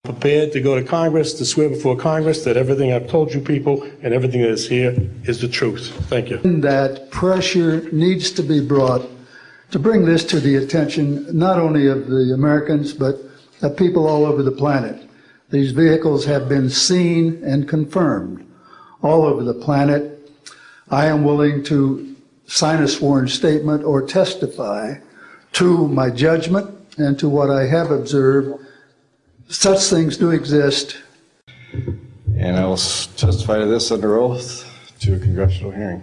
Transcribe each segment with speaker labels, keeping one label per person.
Speaker 1: Prepared to go to Congress, to swear before Congress that everything I've told you people and everything that is here is the truth. Thank you.
Speaker 2: That pressure needs to be brought to bring this to the attention not only of the Americans but of people all over the planet. These vehicles have been seen and confirmed all over the planet. I am willing to sign a sworn statement or testify to my judgment and to what I have observed. Such things do exist.
Speaker 3: And I will testify to this under oath to a congressional hearing.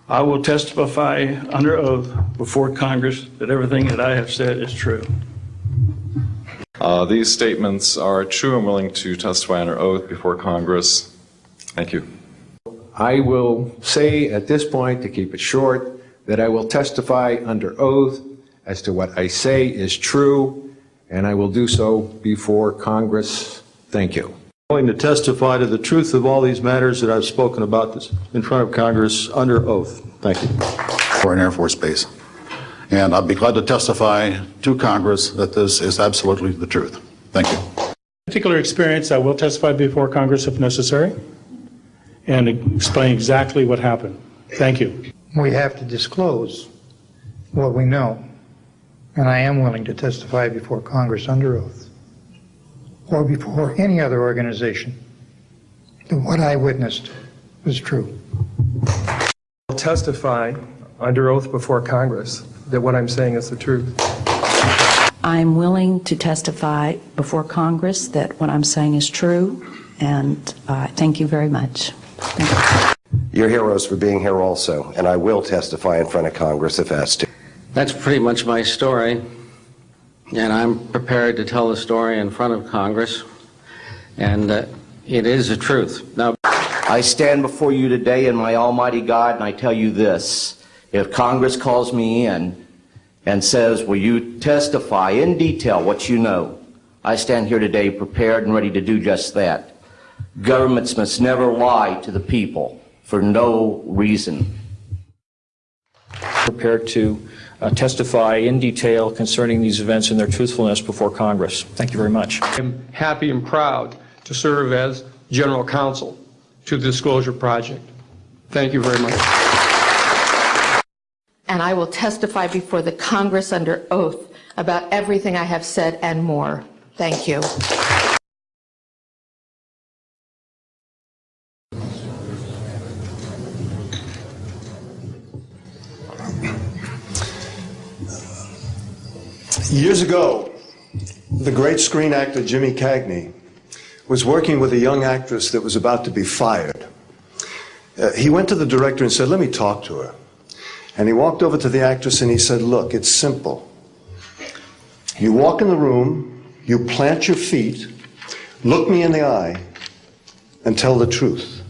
Speaker 4: I will testify under oath before Congress that everything that I have said is true.
Speaker 3: These statements are true. I'm willing to testify under oath before Congress. Thank you.
Speaker 5: I will say at this point, to keep it short, that I will testify under oath as to what I say is true, and I will do so before Congress. Thank you.
Speaker 6: I'm willing to testify to the truth of all these matters that I've spoken about this in front of Congress under oath. Thank you.
Speaker 7: For an Air Force Base. And I'd be glad to testify to Congress that this is absolutely the truth. Thank you.
Speaker 1: Particular experience, I will testify before Congress if necessary and explain exactly what happened. Thank you.
Speaker 8: We have to disclose what we know. And I am willing to testify before Congress under oath or before any other organization that what I witnessed was true.
Speaker 9: I'll testify under oath before Congress that what I'm saying is the truth.
Speaker 10: I'm willing to testify before Congress that what I'm saying is true, and thank you very much. Thank you.
Speaker 11: You're heroes for being here also, and I will testify in front of Congress if asked to.
Speaker 12: That's pretty much my story, and I'm prepared to tell the story in front of Congress, and it is the truth. Now,
Speaker 11: I stand before you today in my almighty God, and I tell you this. If Congress calls me in and says, will you testify in detail what you know, I stand here today prepared and ready to do just that. Governments must never lie to the people for no reason.
Speaker 13: Prepared to testify in detail concerning these events and their truthfulness before Congress. Thank you very much.
Speaker 9: I'm happy and proud to serve as General Counsel to the Disclosure Project. Thank you very much.
Speaker 14: And I will testify before the Congress under oath about everything I have said and more. Thank you.
Speaker 15: Years ago, the great screen actor Jimmy Cagney was working with a young actress that was about to be fired. He went to the director and said, let me talk to her. And he walked over to the actress and he said, look, it's simple. You walk in the room, you plant your feet, look me in the eye, and tell the truth.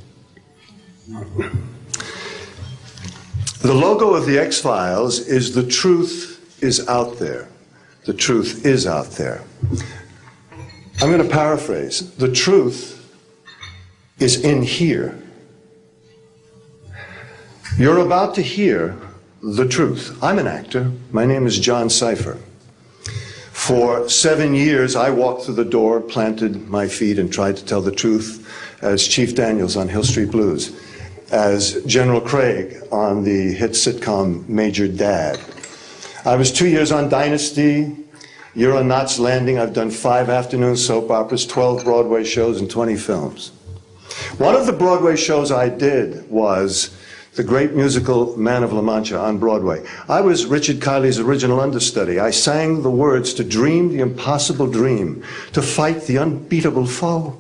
Speaker 15: The logo of the X-Files is the truth is out there. The truth is out there. I'm going to paraphrase. The truth is in here. You're about to hear the truth. I'm an actor. My name is John Cipher. For 7 years, I walked through the door, planted my feet, and tried to tell the truth as Chief Daniels on Hill Street Blues, as General Craig on the hit sitcom Major Dad. I was 2 years on Dynasty. You're on Knots Landing. I've done 5 afternoon soap operas, 12 Broadway shows, and 20 films. One of the Broadway shows I did was the great musical Man of La Mancha on Broadway. I was Richard Kiley's original understudy. I sang the words to dream the impossible dream, to fight the unbeatable foe,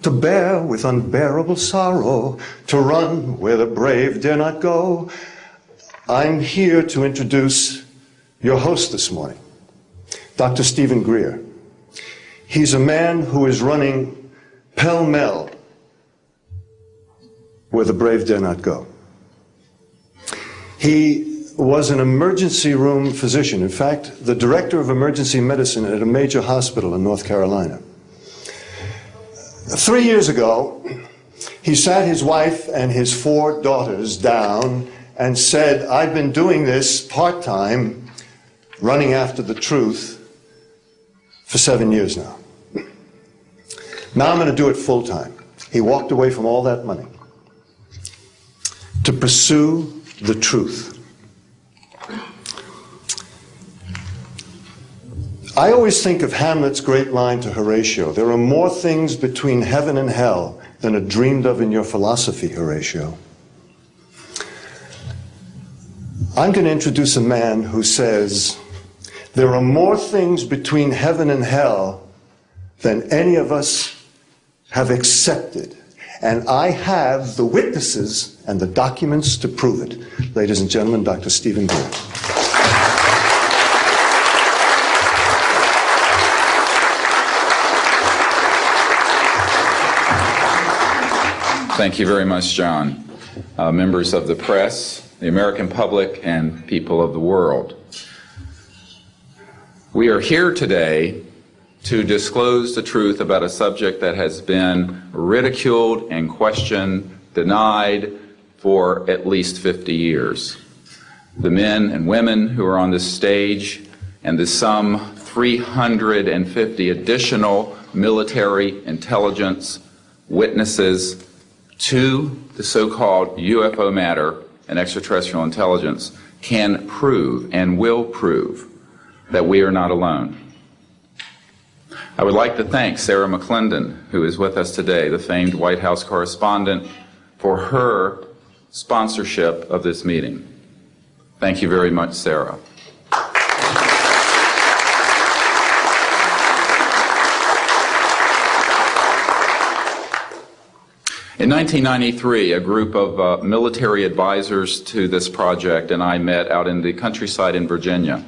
Speaker 15: to bear with unbearable sorrow, to run where the brave dare not go. I'm here to introduce your host this morning, Dr. Stephen Greer. He's a man who is running pell-mell where the brave dare not go. He was an emergency room physician. In fact, the director of emergency medicine at a major hospital in North Carolina. 3 years ago, he sat his wife and his 4 daughters down and said, I've been doing this part-time, running after the truth, for 7 years now. Now I'm going to do it full time. He walked away from all that money to pursue the truth. I always think of Hamlet's great line to Horatio, there are more things between heaven and hell than are dreamed of in your philosophy, Horatio. I'm going to introduce a man who says, there are more things between heaven and hell than any of us have accepted. And I have the witnesses and the documents to prove it. Ladies and gentlemen, Dr. Stephen Greer.
Speaker 16: Thank you very much, John. Members of the press, the American public, and people of the world. We are here today to disclose the truth about a subject that has been ridiculed and questioned, denied for at least 50 years. The men and women who are on this stage and the some 350 additional military intelligence witnesses to the so-called UFO matter and extraterrestrial intelligence can prove and will prove that we are not alone. I would like to thank Sarah McClendon, who is with us today, the famed White House correspondent, for her sponsorship of this meeting. Thank you very much, Sarah. In 1993, a group of military advisors to this project and I met out in the countryside in Virginia.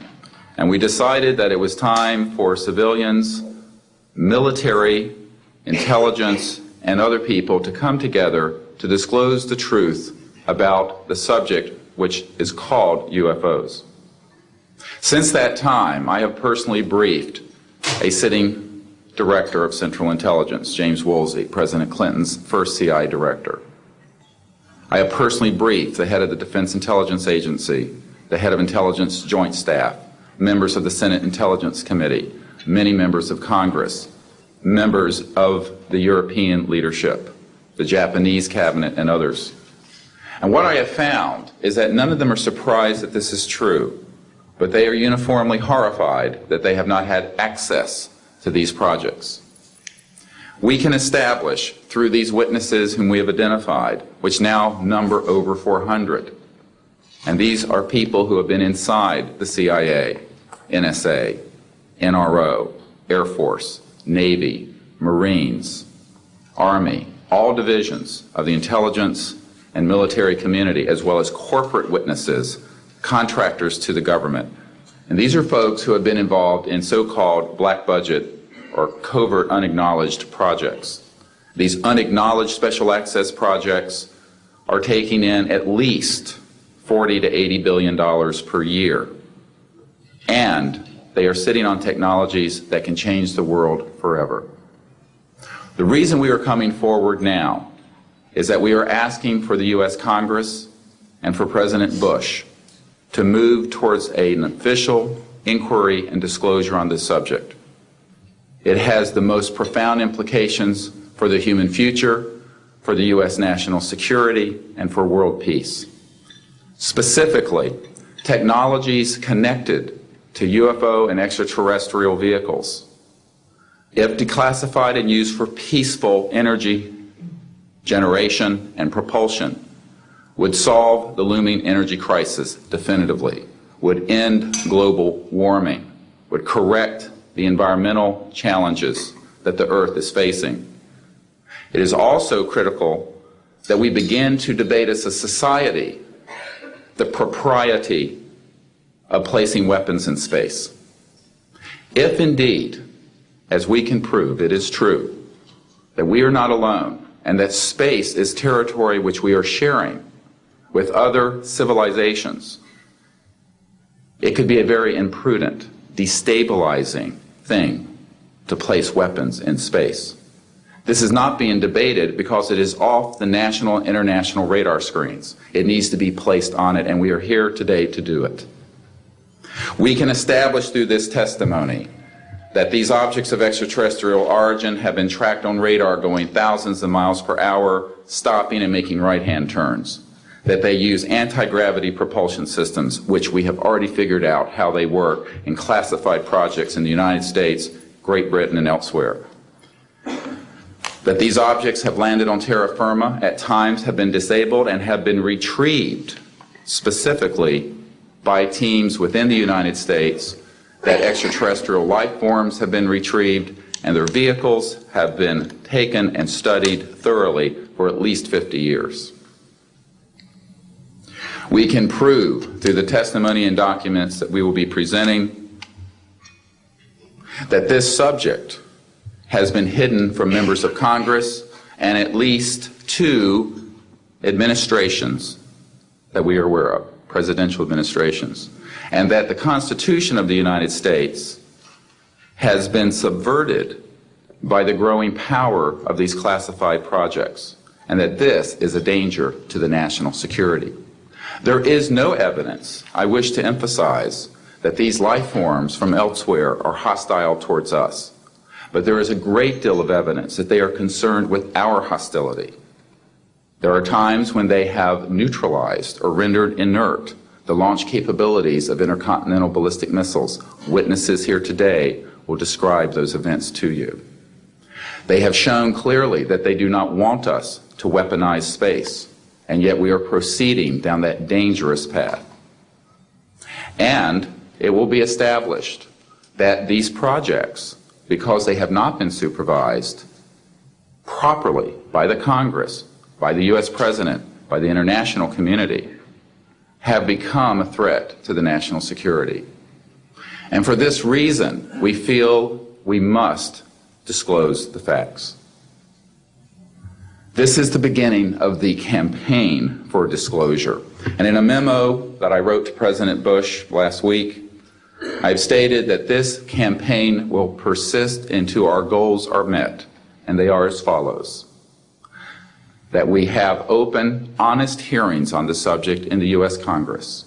Speaker 16: And we decided that it was time for civilians, military, intelligence, and other people to come together to disclose the truth about the subject which is called UFOs. Since that time, I have personally briefed a sitting Director of Central Intelligence, James Woolsey, President Clinton's first CI director. I have personally briefed the head of the Defense Intelligence Agency, the head of Intelligence Joint Staff, members of the Senate Intelligence Committee, many members of Congress, members of the European leadership, the Japanese cabinet, and others. And what I have found is that none of them are surprised that this is true, but they are uniformly horrified that they have not had access to these projects. We can establish through these witnesses whom we have identified, which now number over 400, and these are people who have been inside the CIA, NSA, NRO, Air Force, Navy, Marines, Army, all divisions of the intelligence and military community, as well as corporate witnesses, contractors to the government. And these are folks who have been involved in so-called black budget or covert unacknowledged projects. These unacknowledged special access projects are taking in at least $40 to $80 billion per year. And they are sitting on technologies that can change the world forever. The reason we are coming forward now is that we are asking for the U.S. Congress and for President Bush to move towards an official inquiry and disclosure on this subject. It has the most profound implications for the human future, for the U.S. national security, and for world peace. Specifically, technologies connected to UFO and extraterrestrial vehicles, if declassified and used for peaceful energy generation and propulsion, would solve the looming energy crisis definitively, would end global warming, would correct the environmental challenges that the Earth is facing. It is also critical that we begin to debate as a society the propriety of placing weapons in space. If indeed, as we can prove, it is true that we are not alone and that space is territory which we are sharing with other civilizations, it could be a very imprudent, destabilizing thing to place weapons in space. This is not being debated because it is off the national and international radar screens. It needs to be placed on it, and we are here today to do it. We can establish through this testimony that these objects of extraterrestrial origin have been tracked on radar going thousands of miles per hour, stopping and making right-hand turns, that they use anti-gravity propulsion systems, which we have already figured out how they work in classified projects in the United States, Great Britain, and elsewhere. That these objects have landed on terra firma, at times have been disabled, and have been retrieved specifically by teams within the United States, that extraterrestrial life forms have been retrieved, and their vehicles have been taken and studied thoroughly for at least 50 years. We can prove through the testimony and documents that we will be presenting that this subject has been hidden from members of Congress and at least 2 administrations that we are aware of, presidential administrations, and that the Constitution of the United States has been subverted by the growing power of these classified projects, and that this is a danger to the national security. There is no evidence, I wish to emphasize, that these life forms from elsewhere are hostile towards us. But there is a great deal of evidence that they are concerned with our hostility. There are times when they have neutralized or rendered inert the launch capabilities of intercontinental ballistic missiles. Witnesses here today will describe those events to you. They have shown clearly that they do not want us to weaponize space, and yet we are proceeding down that dangerous path. And it will be established that these projects, because they have not been supervised properly by the Congress, by the U.S. President, by the international community, have become a threat to the national security. And for this reason, we feel we must disclose the facts. This is the beginning of the campaign for disclosure. And in a memo that I wrote to President Bush last week, I've stated that this campaign will persist until our goals are met, and they are as follows. That we have open, honest hearings on the subject in the U.S. Congress.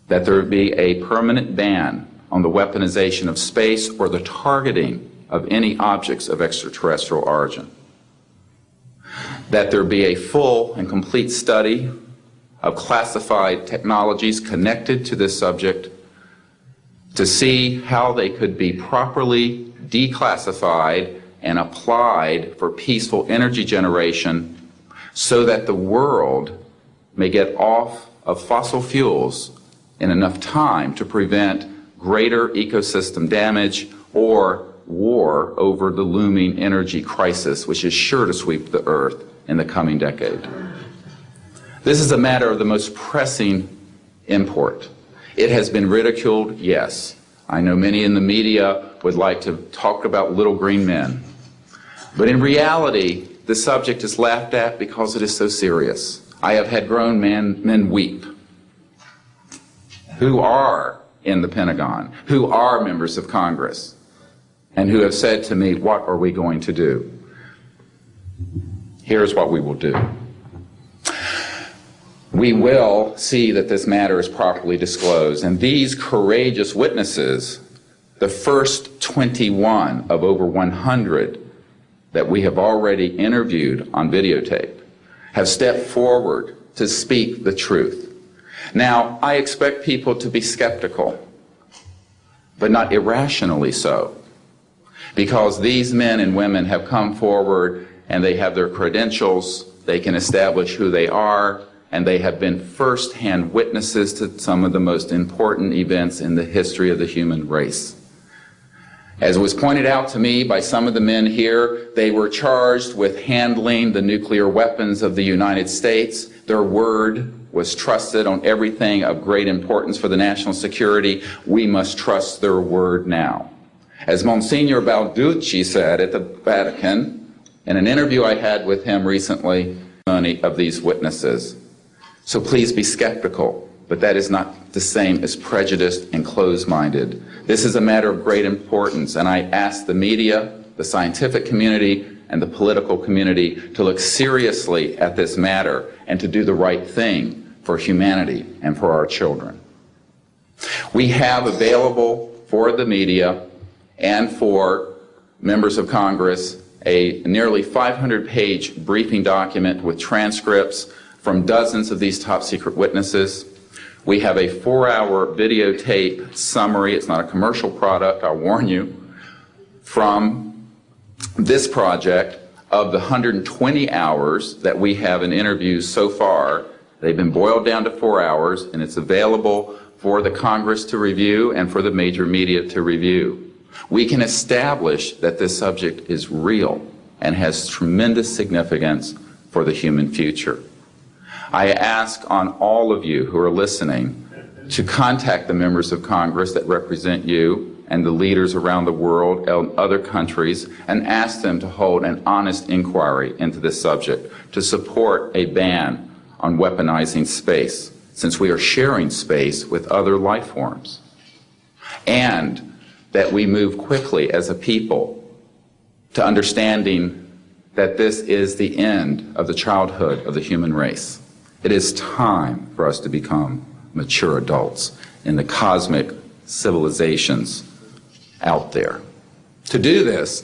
Speaker 16: That there be a permanent ban on the weaponization of space or the targeting of any objects of extraterrestrial origin. That there be a full and complete study of classified technologies connected to this subject to see how they could be properly declassified and applied for peaceful energy generation so that the world may get off of fossil fuels in enough time to prevent greater ecosystem damage or war over the looming energy crisis, which is sure to sweep the earth in the coming decade. This is a matter of the most pressing import. It has been ridiculed, yes. I know many in the media would like to talk about little green men. But in reality, the subject is laughed at because it is so serious. I have had grown men weep who are in the Pentagon, who are members of Congress, and who have said to me, what are we going to do? Here's what we will do. We will see that this matter is properly disclosed, and these courageous witnesses, the first 21 of over 100 that we have already interviewed on videotape, have stepped forward to speak the truth. Now, I expect people to be skeptical, but not irrationally so, because these men and women have come forward and they have their credentials, they can establish who they are, and they have been first-hand witnesses to some of the most important events in the history of the human race. As was pointed out to me by some of the men here, they were charged with handling the nuclear weapons of the United States. Their word was trusted on everything of great importance for the national security. We must trust their word now. As Monsignor Balducci said at the Vatican, in an interview I had with him recently, of these witnesses. So please be skeptical, but that is not the same as prejudiced and closed-minded. This is a matter of great importance, and I ask the media, the scientific community, and the political community to look seriously at this matter and to do the right thing for humanity and for our children. We have available for the media and for members of Congress a nearly 500-page briefing document with transcripts from dozens of these top-secret witnesses. We have a 4-hour videotape summary. It's not a commercial product, I'll warn you, from this project of the 120 hours that we have in interviews so far. They've been boiled down to 4 hours, and it's available for the Congress to review and for the major media to review. We can establish that this subject is real and has tremendous significance for the human future. I ask on all of you who are listening to contact the members of Congress that represent you and the leaders around the world and other countries and ask them to hold an honest inquiry into this subject, to support a ban on weaponizing space, since we are sharing space with other life forms, and that we move quickly as a people to understanding that this is the end of the childhood of the human race. It is time for us to become mature adults in the cosmic civilizations out there. To do this,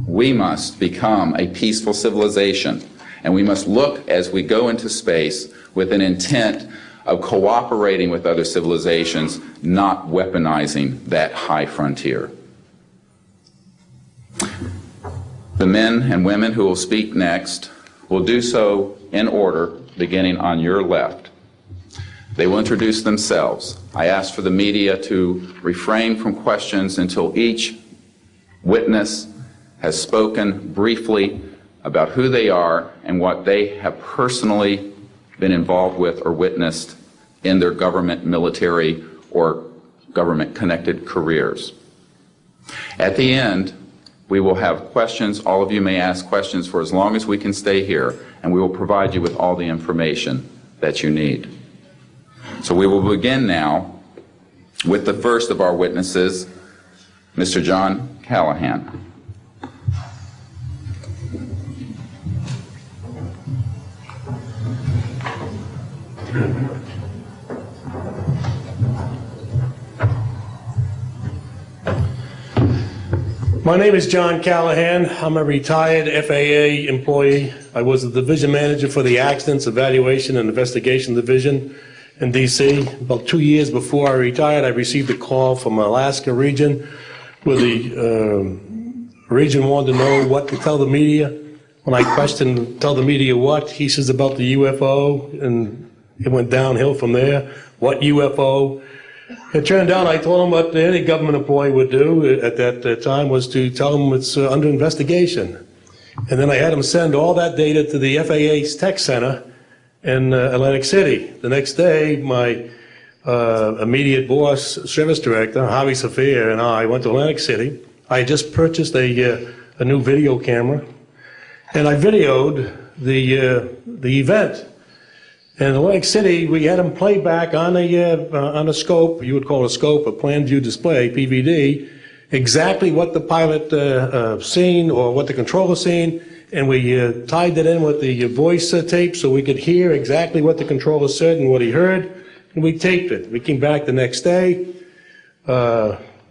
Speaker 16: we must become a peaceful civilization, and we must look as we go into space with an intent of cooperating with other civilizations, not weaponizing that high frontier. The men and women who will speak next will do so in order, beginning on your left. They will introduce themselves. I ask for the media to refrain from questions until each witness has spoken briefly about who they are and what they have personally been involved with or witnessed in their government, military, or government-connected careers. At the end, we will have questions. All of you may ask questions for as long as we can stay here, and we will provide you with all the information that you need. So we will begin now with the first of our witnesses, Mr. John Callahan.
Speaker 17: My name is John Callahan. I'm a retired FAA employee. I was the division manager for the Accidents Evaluation and Investigation Division in D.C. About 2 years before I retired, I received a call from Alaska region where the region wanted to know what to tell the media. When I questioned, tell the media what, he says about the UFO, and it went downhill from there. What UFO? It turned out I told him what any government employee would do at that time was to tell him it's under investigation. And then I had him send all that data to the FAA's tech center in Atlantic City. The next day, my immediate boss, service director, Javi Safir, and I went to Atlantic City. I had just purchased a new video camera, and I videoed the event. In Atlantic City, we had them play back on a scope, you would call it a scope, a plan view display, PVD, exactly what the pilot seen or what the controller seen, and we tied that in with the voice tape so we could hear exactly what the controller said and what he heard, and we taped it. We came back the next day,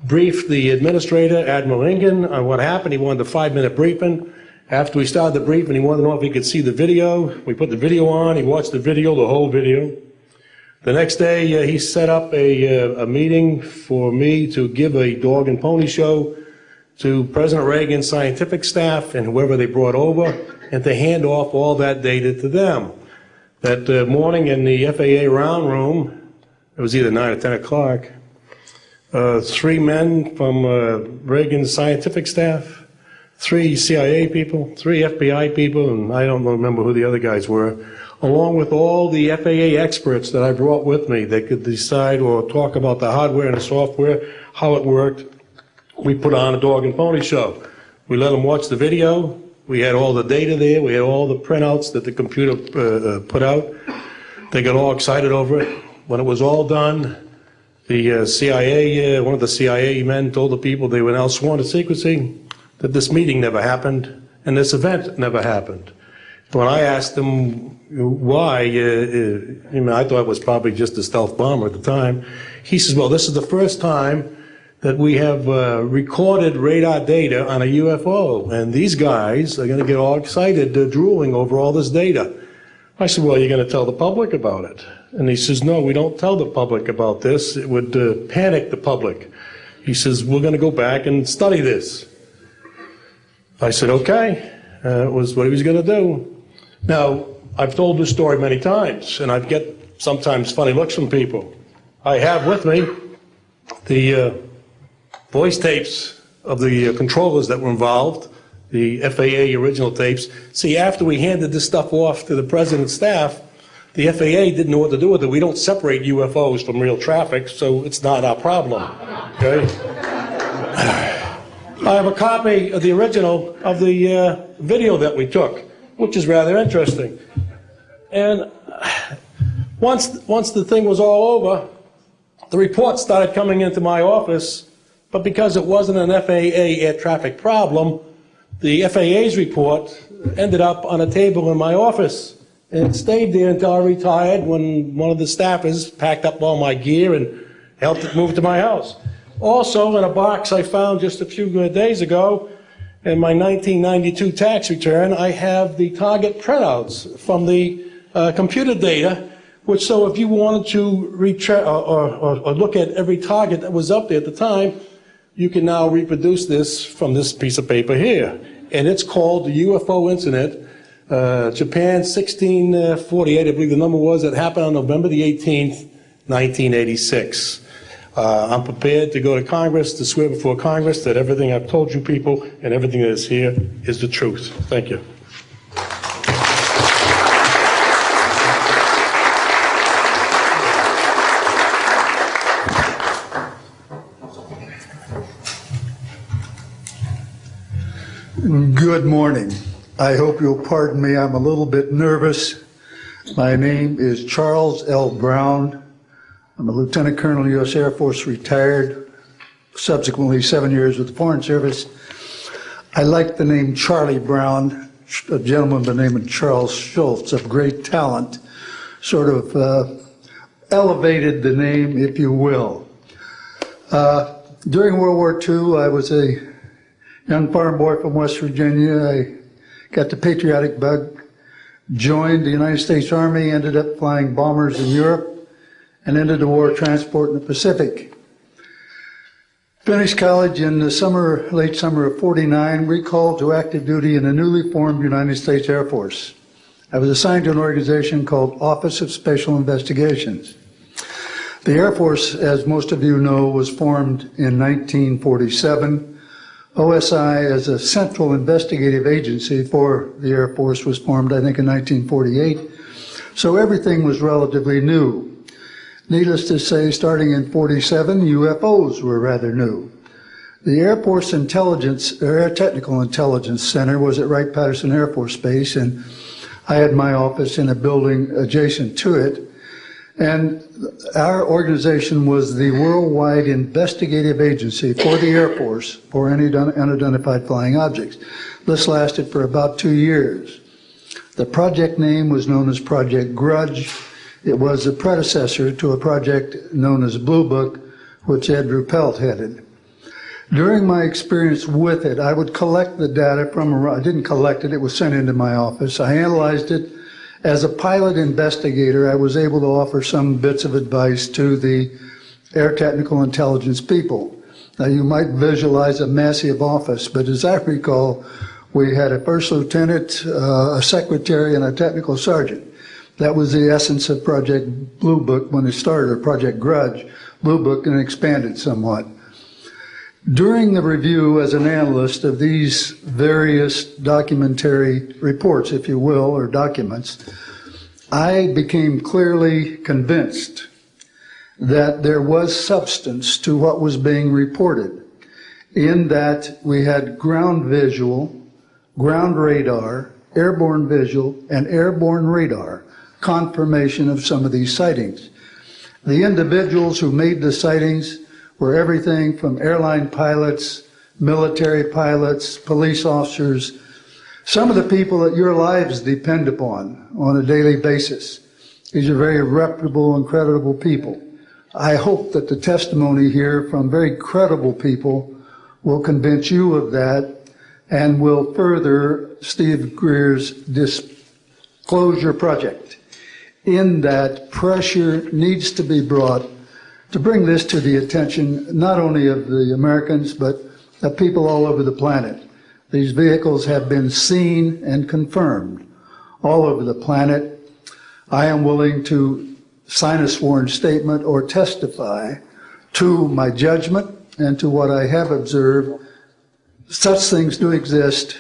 Speaker 17: briefed the administrator, Admiral Ingen, on what happened. He wanted a 5-minute briefing. After we started the briefing, he wanted to know if he could see the video. We put the video on. He watched the video, the whole video. The next day, he set up a meeting for me to give a dog and pony show to President Reagan's scientific staff and whoever they brought over, and to hand off all that data to them. That morning in the FAA round room, it was either 9 or 10 o'clock, 3 men from Reagan's scientific staff, 3 CIA people, 3 FBI people, and I don't remember who the other guys were, along with all the FAA experts that I brought with me that could decide or talk about the hardware and the software, how it worked. We put on a dog and pony show. We let them watch the video. We had all the data there. We had all the printouts that the computer put out. They got all excited over it. When it was all done, the CIA, one of the CIA men told the people they were now sworn to secrecy, that this meeting never happened and this event never happened. When I asked him why, I thought it was probably just a stealth bomber at the time, he says, well, this is the first time that we have recorded radar data on a UFO, and these guys are going to get all excited, drooling over all this data. I said, well, you're going to tell the public about it. And he says, no, we don't tell the public about this. It would panic the public. He says, we're going to go back and study this. I said, okay. It was what he was going to do. Now, I've told this story many times, and I get sometimes funny looks from people. I have with me the voice tapes of the controllers that were involved, the FAA original tapes. See, after we handed this stuff off to the president's staff, the FAA didn't know what to do with it. We don't separate UFOs from real traffic, so it's not our problem. Okay? I have a copy of the original of the video that we took, which is rather interesting. And once the thing was all over, the reports started coming into my office, but because it wasn't an FAA air traffic problem, the FAA's report ended up on a table in my office. And it stayed there until I retired, when one of the staffers packed up all my gear and helped it move to my house. Also, in a box I found just a few days ago, in my 1992 tax return, I have the target printouts from the computer data, which, so if you wanted to or look at every target that was up there at the time, you can now reproduce this from this piece of paper here. And it's called the UFO incident, Japan 1648, I believe the number was, that happened on November the 18th, 1986. I'm prepared to go to Congress, to swear before Congress that everything I've told you people and everything that is here is the truth. Thank you.
Speaker 2: Good morning. I hope you'll pardon me. I'm a little bit nervous. My name is Charles L. Brown. I'm a Lieutenant Colonel, U.S. Air Force, retired, subsequently 7 years with the Foreign Service. I like the name Charlie Brown. A gentleman by the name of Charles Schultz, of great talent, sort of elevated the name, if you will. During World War II, I was a young farm boy from West Virginia. I got the patriotic bug, joined the United States Army, ended up flying bombers in Europe, and ended the war transport in the Pacific. Finished college in the late summer of '49, recalled to active duty in the newly formed United States Air Force. I was assigned to an organization called Office of Special Investigations. The Air Force, as most of you know, was formed in 1947. OSI, as a central investigative agency for the Air Force, was formed, I think, in 1948. So everything was relatively new. Needless to say, starting in '47, UFOs were rather new. The Air Force Intelligence, or Air Technical Intelligence Center, was at Wright-Patterson Air Force Base, and I had my office in a building adjacent to it. And our organization was the worldwide investigative agency for the Air Force for any unidentified flying objects. This lasted for about 2 years. The project name was known as Project Grudge. It was a predecessor to a project known as Blue Book, which Ed Ruppelt headed. During my experience with it, I would collect the data from, I didn't collect it, it was sent into my office. I analyzed it. As a pilot investigator, I was able to offer some bits of advice to the Air Technical Intelligence people. Now, you might visualize a massive office, but as I recall, we had a first lieutenant, a secretary, and a technical sergeant. That was the essence of Project Blue Book when it started, or Project Grudge, Blue Book, and expanded somewhat. During the review as an analyst of these various documentary reports, if you will, or documents, I became clearly convinced that there was substance to what was being reported, in that we had ground visual, ground radar, airborne visual, and airborne radar confirmation of some of these sightings. The individuals who made the sightings were everything from airline pilots, military pilots, police officers, some of the people that your lives depend upon on a daily basis. These are very reputable and creditable people. I hope that the testimony here from very credible people will convince you of that and will further Steve Greer's disclosure project. In that, pressure needs to be brought to bring this to the attention not only of the Americans, but of people all over the planet. These vehicles have been seen and confirmed all over the planet. I am willing to sign a sworn statement or testify to my judgment and to what I have observed. Such things do exist.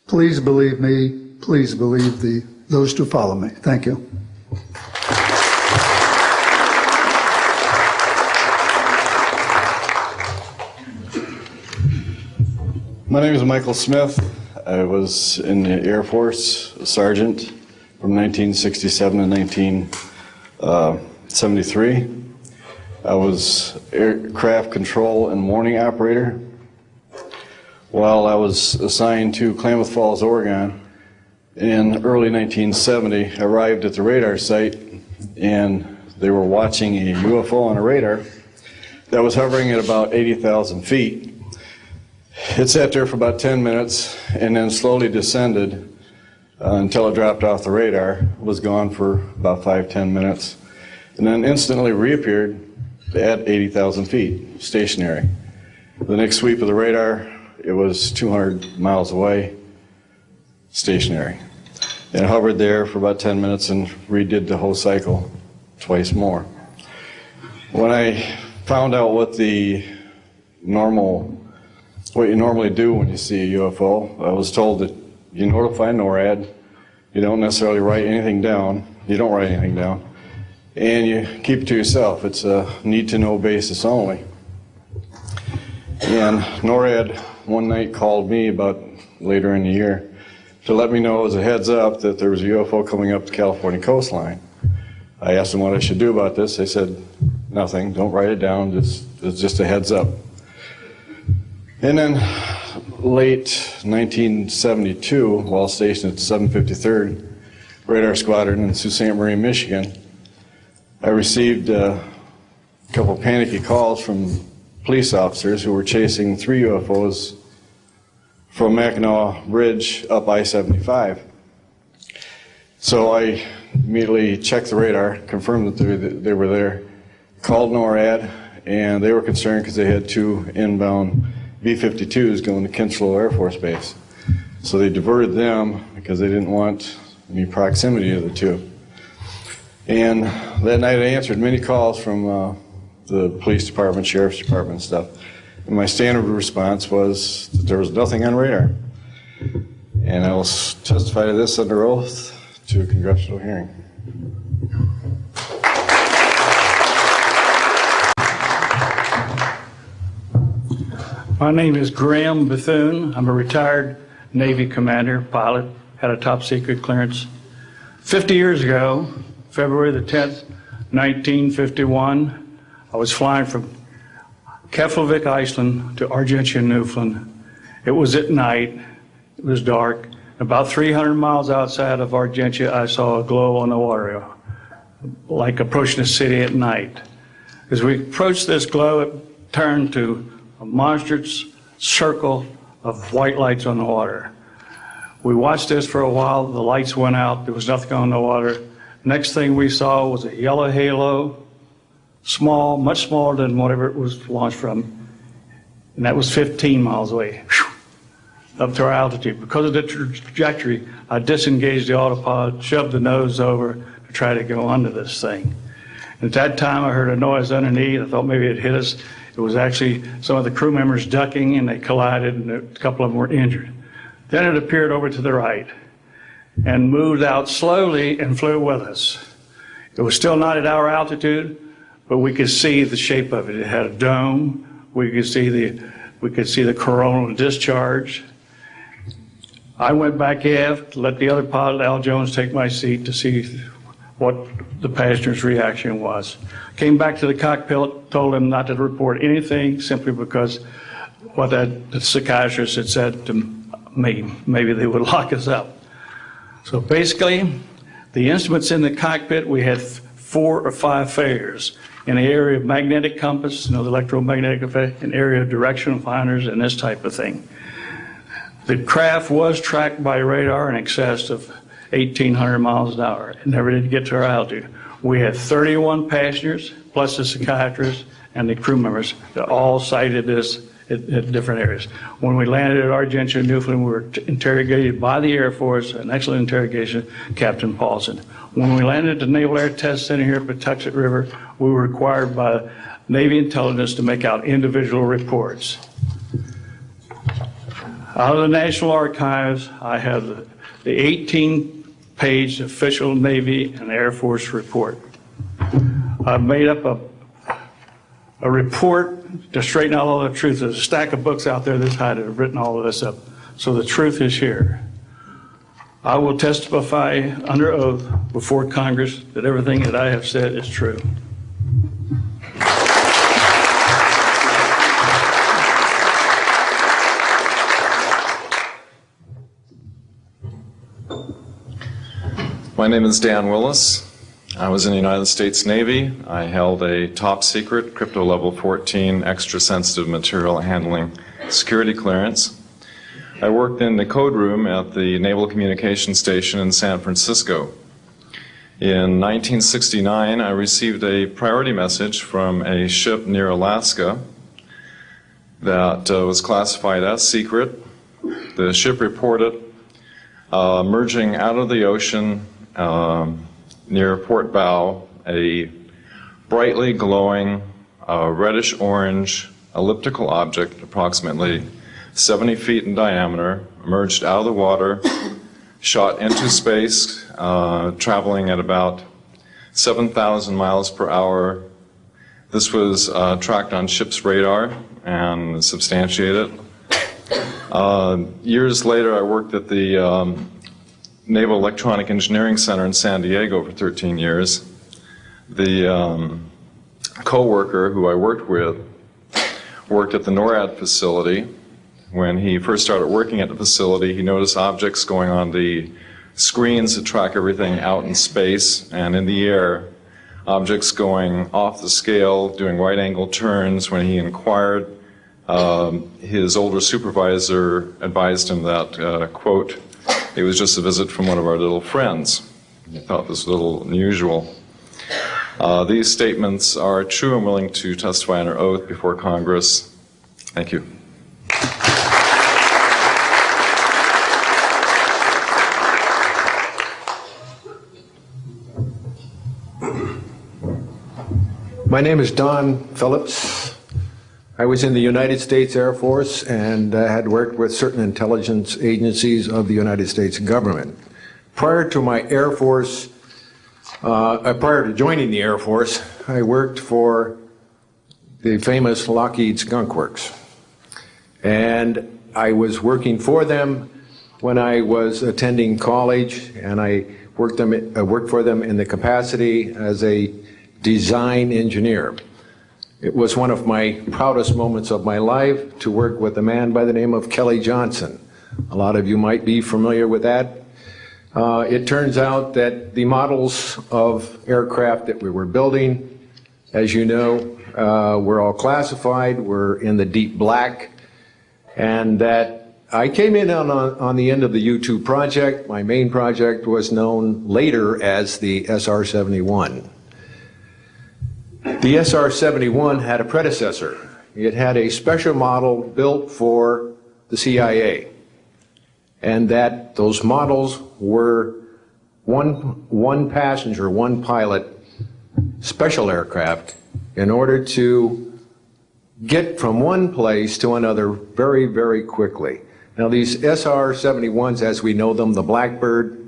Speaker 2: Please believe me. Please believe those who follow me. Thank you.
Speaker 18: My name is Michael Smith. I was in the Air Force, a sergeant from 1967 to 1973. I was aircraft control and morning operator. While I was assigned to Klamath Falls, Oregon, in early 1970, I arrived at the radar site and they were watching a UFO on a radar that was hovering at about 80,000 feet. It sat there for about 10 minutes and then slowly descended until it dropped off the radar, was gone for about 5-10 minutes, and then instantly reappeared at 80,000 feet, stationary. The next sweep of the radar, it was 200 miles away, stationary. And it hovered there for about 10 minutes and redid the whole cycle twice more. When I found out what you normally do when you see a UFO, I was told that you notify NORAD, you don't necessarily write anything down, you don't write anything down, and you keep it to yourself. It's a need-to-know basis only. And NORAD one night called me about later in the year to let me know as a heads up that there was a UFO coming up the California coastline. I asked them what I should do about this. They said, nothing, don't write it down, it's just a heads up. And then late 1972, while stationed at the 753rd Radar Squadron in Sault Ste. Marie, Michigan, I received a couple panicky calls from police officers who were chasing 3 UFOs from Mackinac Bridge up I-75. So I immediately checked the radar, confirmed that they were there, called NORAD, and they were concerned because they had 2 inbound B-52s going to Kinslow Air Force Base. So they diverted them because they didn't want any proximity of the 2. And that night I answered many calls from the police department, sheriff's department and stuff. And my standard response was that there was nothing on radar. And I will testify to this under oath to a congressional hearing.
Speaker 4: My name is Graham Bethune. I'm a retired Navy commander, pilot, had a top secret clearance. 50 years ago, February the 10th, 1951, I was flying from Keflavik, Iceland to Argentia, Newfoundland. It was at night, it was dark. About 300 miles outside of Argentia, I saw a glow on the water, like approaching the city at night. As we approached this glow, it turned to a monstrous circle of white lights on the water. We watched this for a while, the lights went out, there was nothing on the water. Next thing we saw was a yellow halo, small, much smaller than whatever it was launched from, and that was 15 miles away, up to our altitude. Because of the trajectory, I disengaged the autopilot, shoved the nose over to try to go under this thing. At that time, I heard a noise underneath. I thought maybe it hit us. It was actually some of the crew members ducking, and they collided, and a couple of them were injured. Then it appeared over to the right and moved out slowly and flew with us. It was still not at our altitude, but we could see the shape of it. It had a dome. We could see the coronal discharge. I went back aft, let the other pilot, Al Jones, take my seat to see what the passenger's reaction was. Came back to the cockpit, told him not to report anything simply because what the psychiatrist had said to me, maybe they would lock us up. So basically, the instruments in the cockpit, we had 4 or 5 failures. in the area of magnetic compass, the electromagnetic effect, in area of directional finders and this type of thing. The craft was tracked by radar in excess of 1,800 miles an hour. It never did get to our altitude. We had 31 passengers, plus the psychiatrist and the crew members that all cited this at different areas. When we landed at Argentia, Newfoundland, we were interrogated by the Air Force, an excellent interrogation, Captain Paulson. When we landed at the Naval Air Test Center here at Patuxent River, we were required by Navy intelligence to make out individual reports. Out of the National Archives, I have the 18-page official Navy and Air Force report. I've made up a report to straighten out all the truth. There's a stack of books out there this high that have written all of this up. So the truth is here. I will testify under oath before Congress that everything that I have said is true.
Speaker 3: My name is Dan Willis. I was in the United States Navy. I held a top secret crypto level 14 extra sensitive material handling security clearance. I worked in the code room at the Naval Communications Station in San Francisco. In 1969, I received a priority message from a ship near Alaska that was classified as secret. The ship reported emerging out of the ocean near Port Bow, a brightly glowing reddish-orange elliptical object, approximately 70 feet in diameter, emerged out of the water, shot into space, traveling at about 7,000 miles per hour. This was tracked on ship's radar and substantiated. Years later, I worked at the Naval Electronic Engineering Center in San Diego for 13 years. The co-worker who I worked with worked at the NORAD facility. When he first started working at the facility, he noticed objects going on the screens that track everything out in space and in the air, objects going off the scale, doing right-angle turns. When he inquired, his older supervisor advised him that, quote, it was just a visit from one of our little friends. He thought this was a little unusual. These statements are true. I'm willing to testify under oath before Congress. Thank you.
Speaker 5: My name is Don Phillips. I was in the United States Air Force and had worked with certain intelligence agencies of the United States government. Prior to my Air Force, prior to joining the Air Force, I worked for the famous Lockheed Skunk Works. And I was working for them when I was attending college, and I worked for them in the capacity as a design engineer. It was one of my proudest moments of my life to work with a man by the name of Kelly Johnson. A lot of you might be familiar with that. It turns out that the models of aircraft that we were building, as you know, were all classified, were in the deep black, and that I came in on the end of the U-2 project. My main project was known later as the SR-71. The SR-71 had a predecessor. It had a special model built for the CIA, and that those models were one passenger, one pilot special aircraft in order to get from one place to another very, very quickly. Now these SR-71s, as we know them, the Blackbird,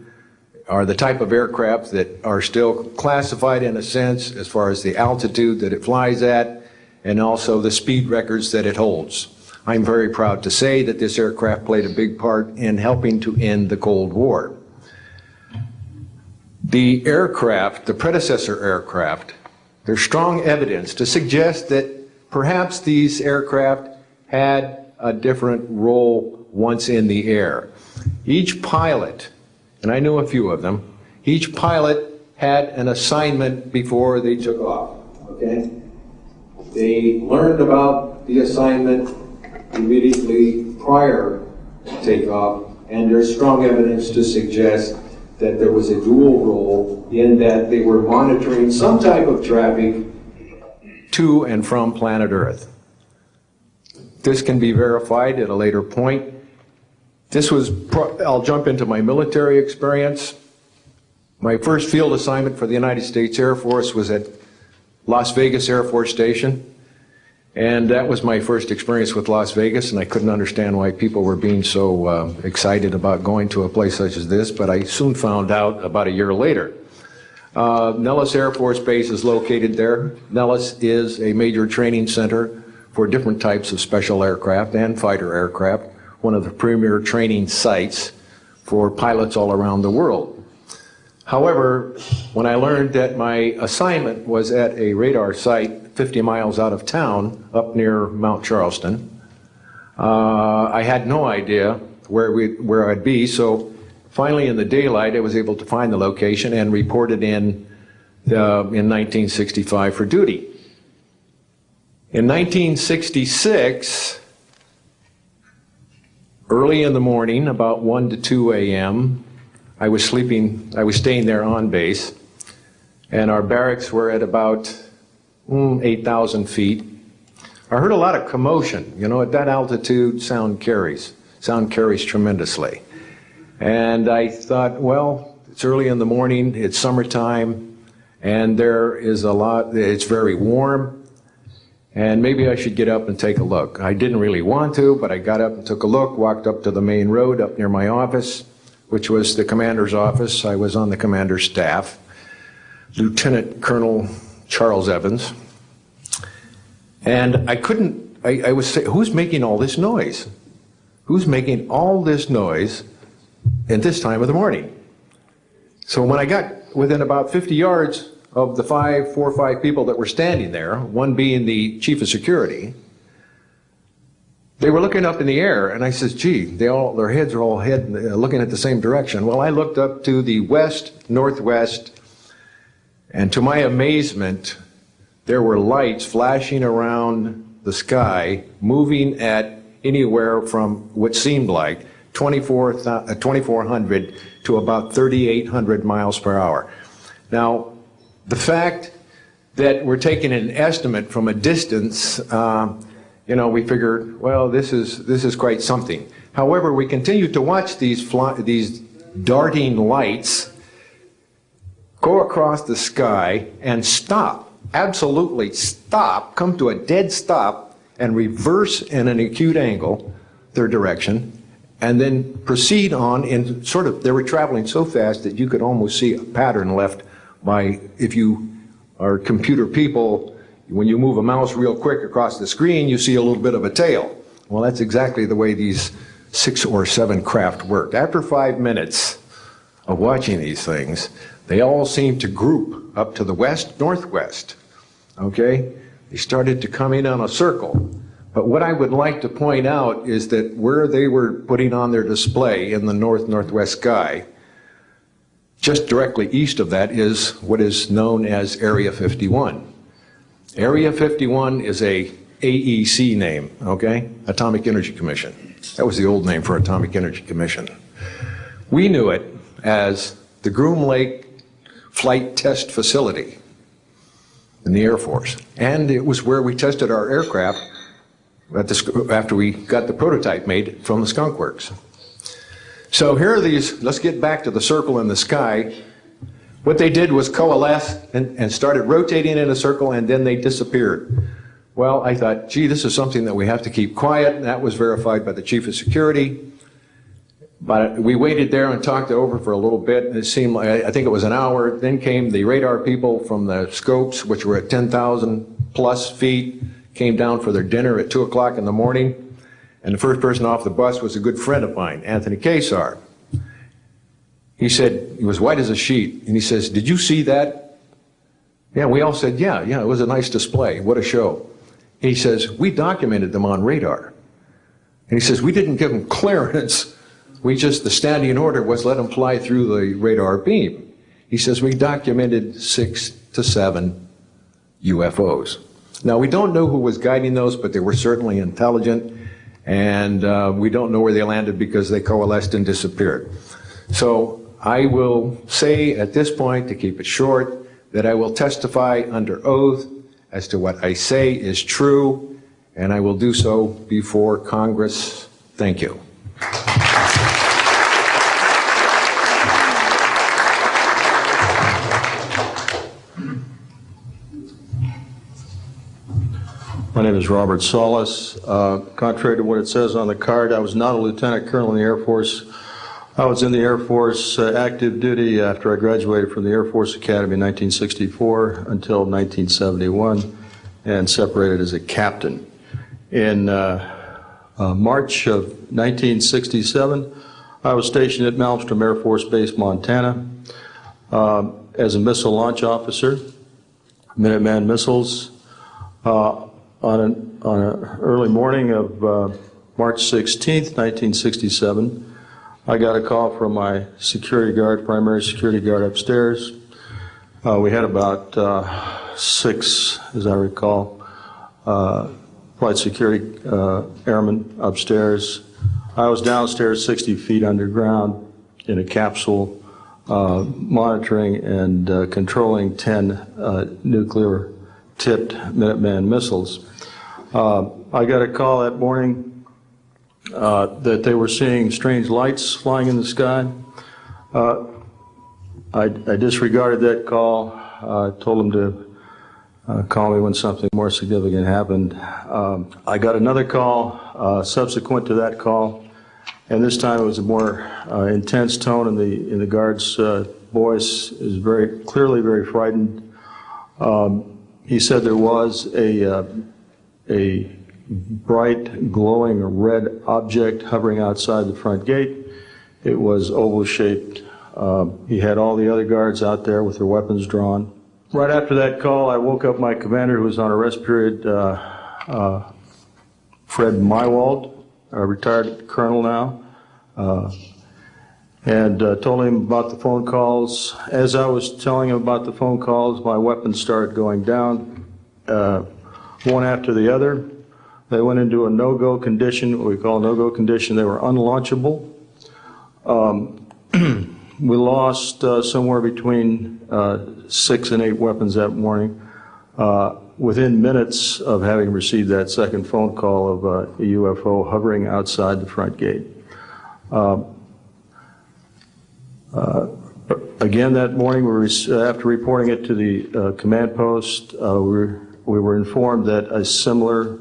Speaker 5: are the type of aircraft that are still classified in a sense as far as the altitude that it flies at and also the speed records that it holds. I'm very proud to say that this aircraft played a big part in helping to end the Cold War. The aircraft, the predecessor aircraft, there's strong evidence to suggest that perhaps these aircraft had a different role once in the air. Each pilot, and I know a few of them, each pilot had an assignment before they took off, okay? They learned about the assignment immediately prior to takeoff, and there's strong evidence to suggest that there was a dual role in that they were monitoring some type of traffic to and from planet Earth. This can be verified at a later point. I'll jump into my military experience. My first field assignment for the United States Air Force was at Las Vegas Air Force Station. And that was my first experience with Las Vegas, and I couldn't understand why people were being so excited about going to a place such as this, but I soon found out about a year later. Nellis Air Force Base is located there. Nellis is a major training center for different types of special aircraft and fighter aircraft, one of the premier training sites for pilots all around the world. However, when I learned that my assignment was at a radar site 50 miles out of town, up near Mount Charleston, I had no idea where I'd be, so finally in the daylight I was able to find the location and reported in 1965 for duty. In 1966, early in the morning, about 1 to 2 a.m., I was staying there on base, and our barracks were at about 8,000 feet. I heard a lot of commotion. You know, at that altitude, sound carries tremendously. And I thought, well, it's early in the morning, it's summertime, and it's very warm, and maybe I should get up and take a look. I didn't really want to, but I got up and took a look, walked up to the main road up near my office, which was the commander's office. I was on the commander's staff, Lieutenant Colonel Charles Evans. And I was saying, who's making all this noise? Who's making all this noise at this time of the morning? So when I got within about 50 yards of the 4 or 5 people that were standing there, one being the chief of security, they were looking up in the air, and I said, gee, their heads are all looking at the same direction. Well, I looked up to the west, northwest, and to my amazement, there were lights flashing around the sky, moving at anywhere from what seemed like 2,400 to about 3,800 miles per hour. Now, the fact that we're taking an estimate from a distance, you know, we figured, well, this is quite something. However, we continued to watch these darting lights go across the sky and stop, absolutely stop, come to a dead stop, and reverse in an acute angle their direction, and then proceed on in they were traveling so fast that you could almost see a pattern left by, if you are computer people, when you move a mouse real quick across the screen, you see a little bit of a tail. Well, that's exactly the way these 6 or 7 craft worked. After 5 minutes of watching these things, they all seemed to group up to the west, northwest. Okay? They started to come in on a circle. But what I would like to point out is that where they were putting on their display in the northwest sky, just directly east of that is what is known as Area 51. Area 51 is a AEC name, okay? Atomic Energy Commission. That was the old name for Atomic Energy Commission. We knew it as the Groom Lake Flight Test Facility in the Air Force. And it was where we tested our aircraft after we got the prototype made from the Skunk Works. So here are these, let's get back to the circle in the sky. What they did was coalesce and started rotating in a circle, and then they disappeared. Well, I thought, gee, this is something that we have to keep quiet, and that was verified by the chief of security. But we waited there and talked it over for a little bit, and it seemed like, I think it was an hour. Then came the radar people from the scopes, which were at 10,000 plus feet, came down for their dinner at 2 o'clock in the morning. And the first person off the bus was a good friend of mine, Anthony Kesar. He said, he was white as a sheet, and he says, did you see that? Yeah, we all said, yeah, it was a nice display. What a show. He says, we documented them on radar. And he says, we didn't give them clearance. The standing order was let them fly through the radar beam. He says, we documented 6 to 7 UFOs. Now, we don't know who was guiding those, but they were certainly intelligent, and we don't know where they landed because they coalesced and disappeared. So I will say at this point, to keep it short, that I will testify under oath as to what I say is true, and I will do so before Congress. Thank you.
Speaker 6: My name is Robert Solis. Contrary to what it says on the card, I was not a lieutenant colonel in the Air Force. I was in the Air Force active duty after I graduated from the Air Force Academy in 1964 until 1971 and separated as a captain. In March of 1967, I was stationed at Malmstrom Air Force Base, Montana, as a missile launch officer, Minuteman missiles. On an early morning of March 16th, 1967, I got a call from my security guard, primary security guard upstairs. We had about 6, as I recall, flight security airmen upstairs. I was downstairs 60 feet underground in a capsule monitoring and controlling 10 nuclear-tipped Minuteman missiles. I got a call that morning that they were seeing strange lights flying in the sky. I disregarded that call. I told them to call me when something more significant happened. I got another call subsequent to that call, and this time it was a more intense tone in the guard's voice. It was very clearly very frightened. He said there was a bright, glowing red object hovering outside the front gate. It was oval-shaped. He had all the other guards out there with their weapons drawn. Right after that call, I woke up my commander, who was on a rest period, Fred Mywald, a retired colonel now, and told him about the phone calls. As I was telling him about the phone calls, my weapons started going down, one after the other. They went into a no-go condition, what we call a no-go condition. They were unlaunchable. We lost somewhere between 6 and 8 weapons that morning within minutes of having received that second phone call of a UFO hovering outside the front gate. Again, that morning, after reporting it to the command post, we were informed that a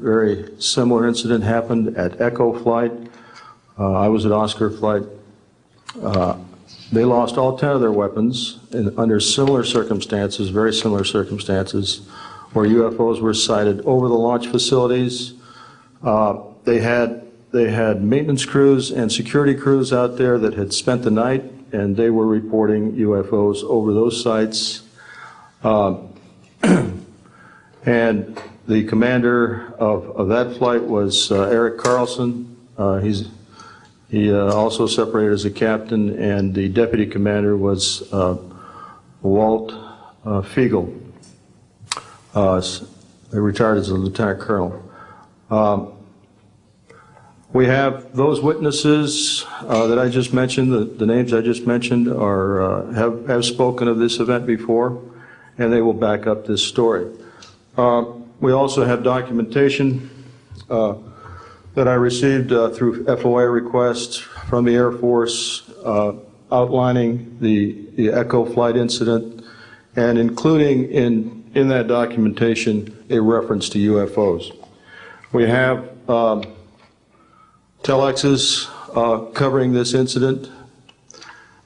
Speaker 6: very similar incident happened at Echo Flight. I was at Oscar Flight. They lost all 10 of their weapons under similar circumstances, very similar circumstances, where UFOs were sighted over the launch facilities. They had maintenance crews and security crews out there that had spent the night, and they were reporting UFOs over those sites. And the commander of that flight was Eric Carlson. He also separated as a captain, and the deputy commander was Walt Fiegel. He retired as a lieutenant colonel. We have those witnesses that I just mentioned, the names I just mentioned, have spoken of this event before, and they will back up this story. We also have documentation that I received through FOA requests from the Air Force outlining the Echo Flight incident and including in that documentation a reference to UFOs. We have telexes covering this incident,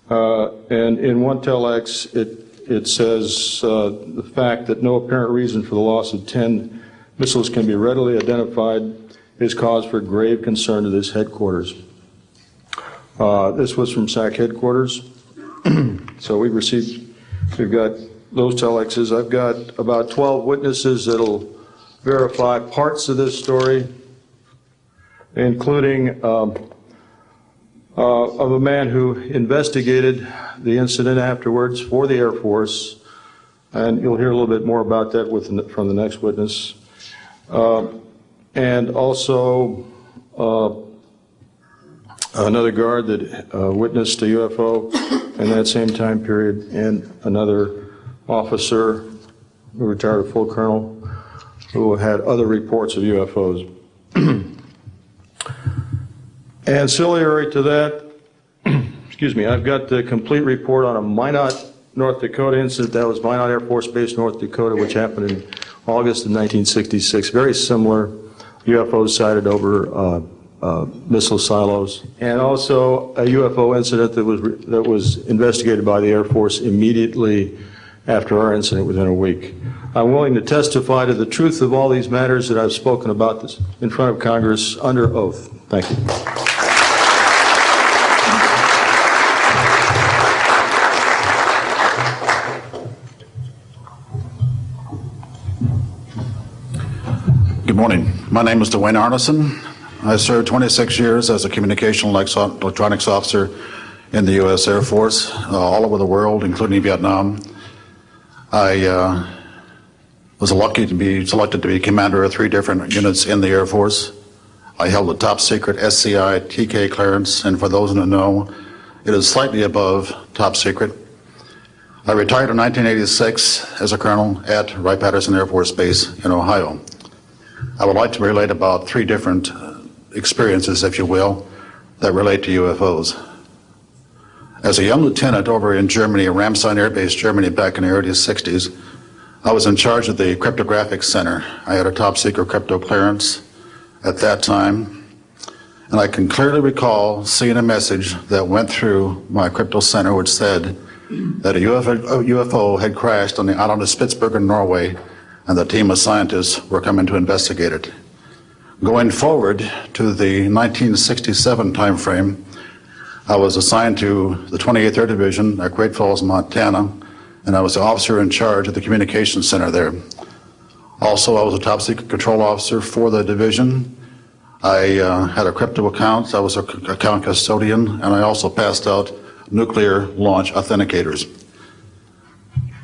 Speaker 6: and in one telex it says the fact that no apparent reason for the loss of 10 missiles can be readily identified is cause for grave concern to this headquarters. This was from SAC headquarters. So we've got those telexes. I've got about 12 witnesses that'll verify parts of this story, including of a man who investigated the incident afterwards for the Air Force, and you'll hear a little bit more about that from the next witness. And also another guard that witnessed a UFO in that same time period, and another officer who retired a full colonel who had other reports of UFOs. Ancillary to that, excuse me, I've got the complete report on a Minot, North Dakota incident. That was Minot Air Force Base, North Dakota, which happened in August of 1966. Very similar UFOs sighted over missile silos, and also a UFO incident that was investigated by the Air Force immediately after our incident within a week. I'm willing to testify to the truth of all these matters that I've spoken about this in front of Congress under oath. Thank you.
Speaker 7: Good morning. My name is Dwayne Arneson. I served 26 years as a communication electronics officer in the U.S. Air Force, all over the world, including Vietnam. I was lucky to be selected to be commander of 3 different units in the Air Force. I held a top secret SCI TK clearance, and for those who know, it is slightly above top secret. I retired in 1986 as a colonel at Wright-Patterson Air Force Base in Ohio. I would like to relate about 3 different experiences, if you will, that relate to UFOs. As a young lieutenant over in Germany, Ramstein Air Base, Germany, back in the early 60s, I was in charge of the cryptographic center. I had a top secret crypto clearance at that time, and I can clearly recall seeing a message that went through my crypto center which said that a UFO had crashed on the island of Spitsbergen, Norway, and the team of scientists were coming to investigate it. Going forward to the 1967 timeframe, I was assigned to the 28th Air Division at Great Falls, Montana, and I was the officer in charge of the communications center there. Also, I was a top secret control officer for the division. I had a crypto account. I was an account custodian, and I also passed out nuclear launch authenticators.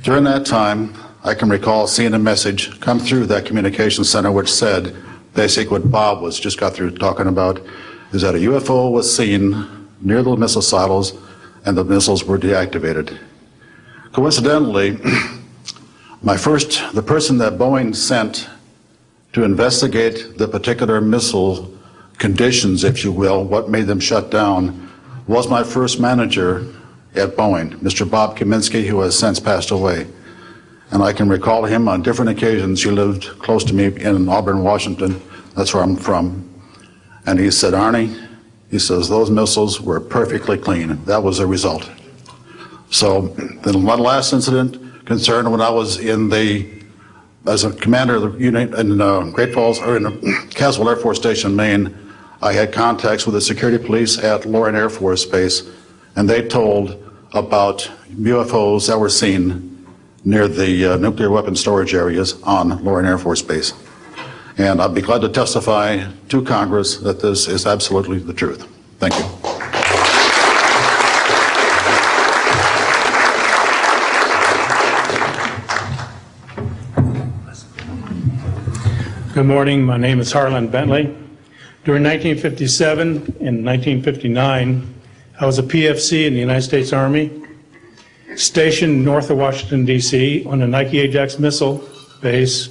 Speaker 7: During that time, I can recall seeing a message come through that communications center which said, basically what Bob just got through talking about, is that a UFO was seen near the missile silos and the missiles were deactivated. Coincidentally, the person that Boeing sent to investigate the particular missile conditions, if you will, what made them shut down, was my first manager at Boeing, Mr. Bob Kaminsky, who has since passed away. And I can recall him on different occasions. He lived close to me in Auburn, Washington. That's where I'm from. And he said, Arnie, he says, those missiles were perfectly clean. That was the result. So then one last incident concerned when I was as a commander of the unit in Great Falls, or in Caswell Air Force Station, Maine. I had contacts with the security police at Loring Air Force Base, and they told about UFOs that were seen near the nuclear weapon storage areas on Loring Air Force Base. And I'd be glad to testify to Congress that this is absolutely the truth. Thank you.
Speaker 1: Good morning. My name is Harlan Bentley. During 1957 and 1959, I was a PFC in the United States Army, stationed north of Washington, D.C. on the Nike Ajax missile base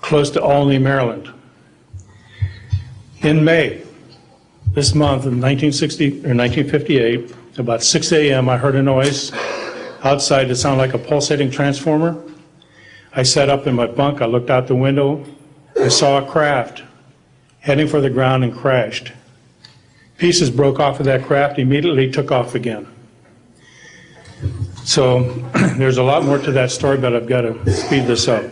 Speaker 1: close to Albany, Maryland. In May, this month of 1958, about 6 a.m., I heard a noise outside that sounded like a pulsating transformer. I sat up in my bunk, I looked out the window, I saw a craft heading for the ground and crashed. Pieces broke off of that craft, immediately took off again. So there's a lot more to that story, but I've got to speed this up.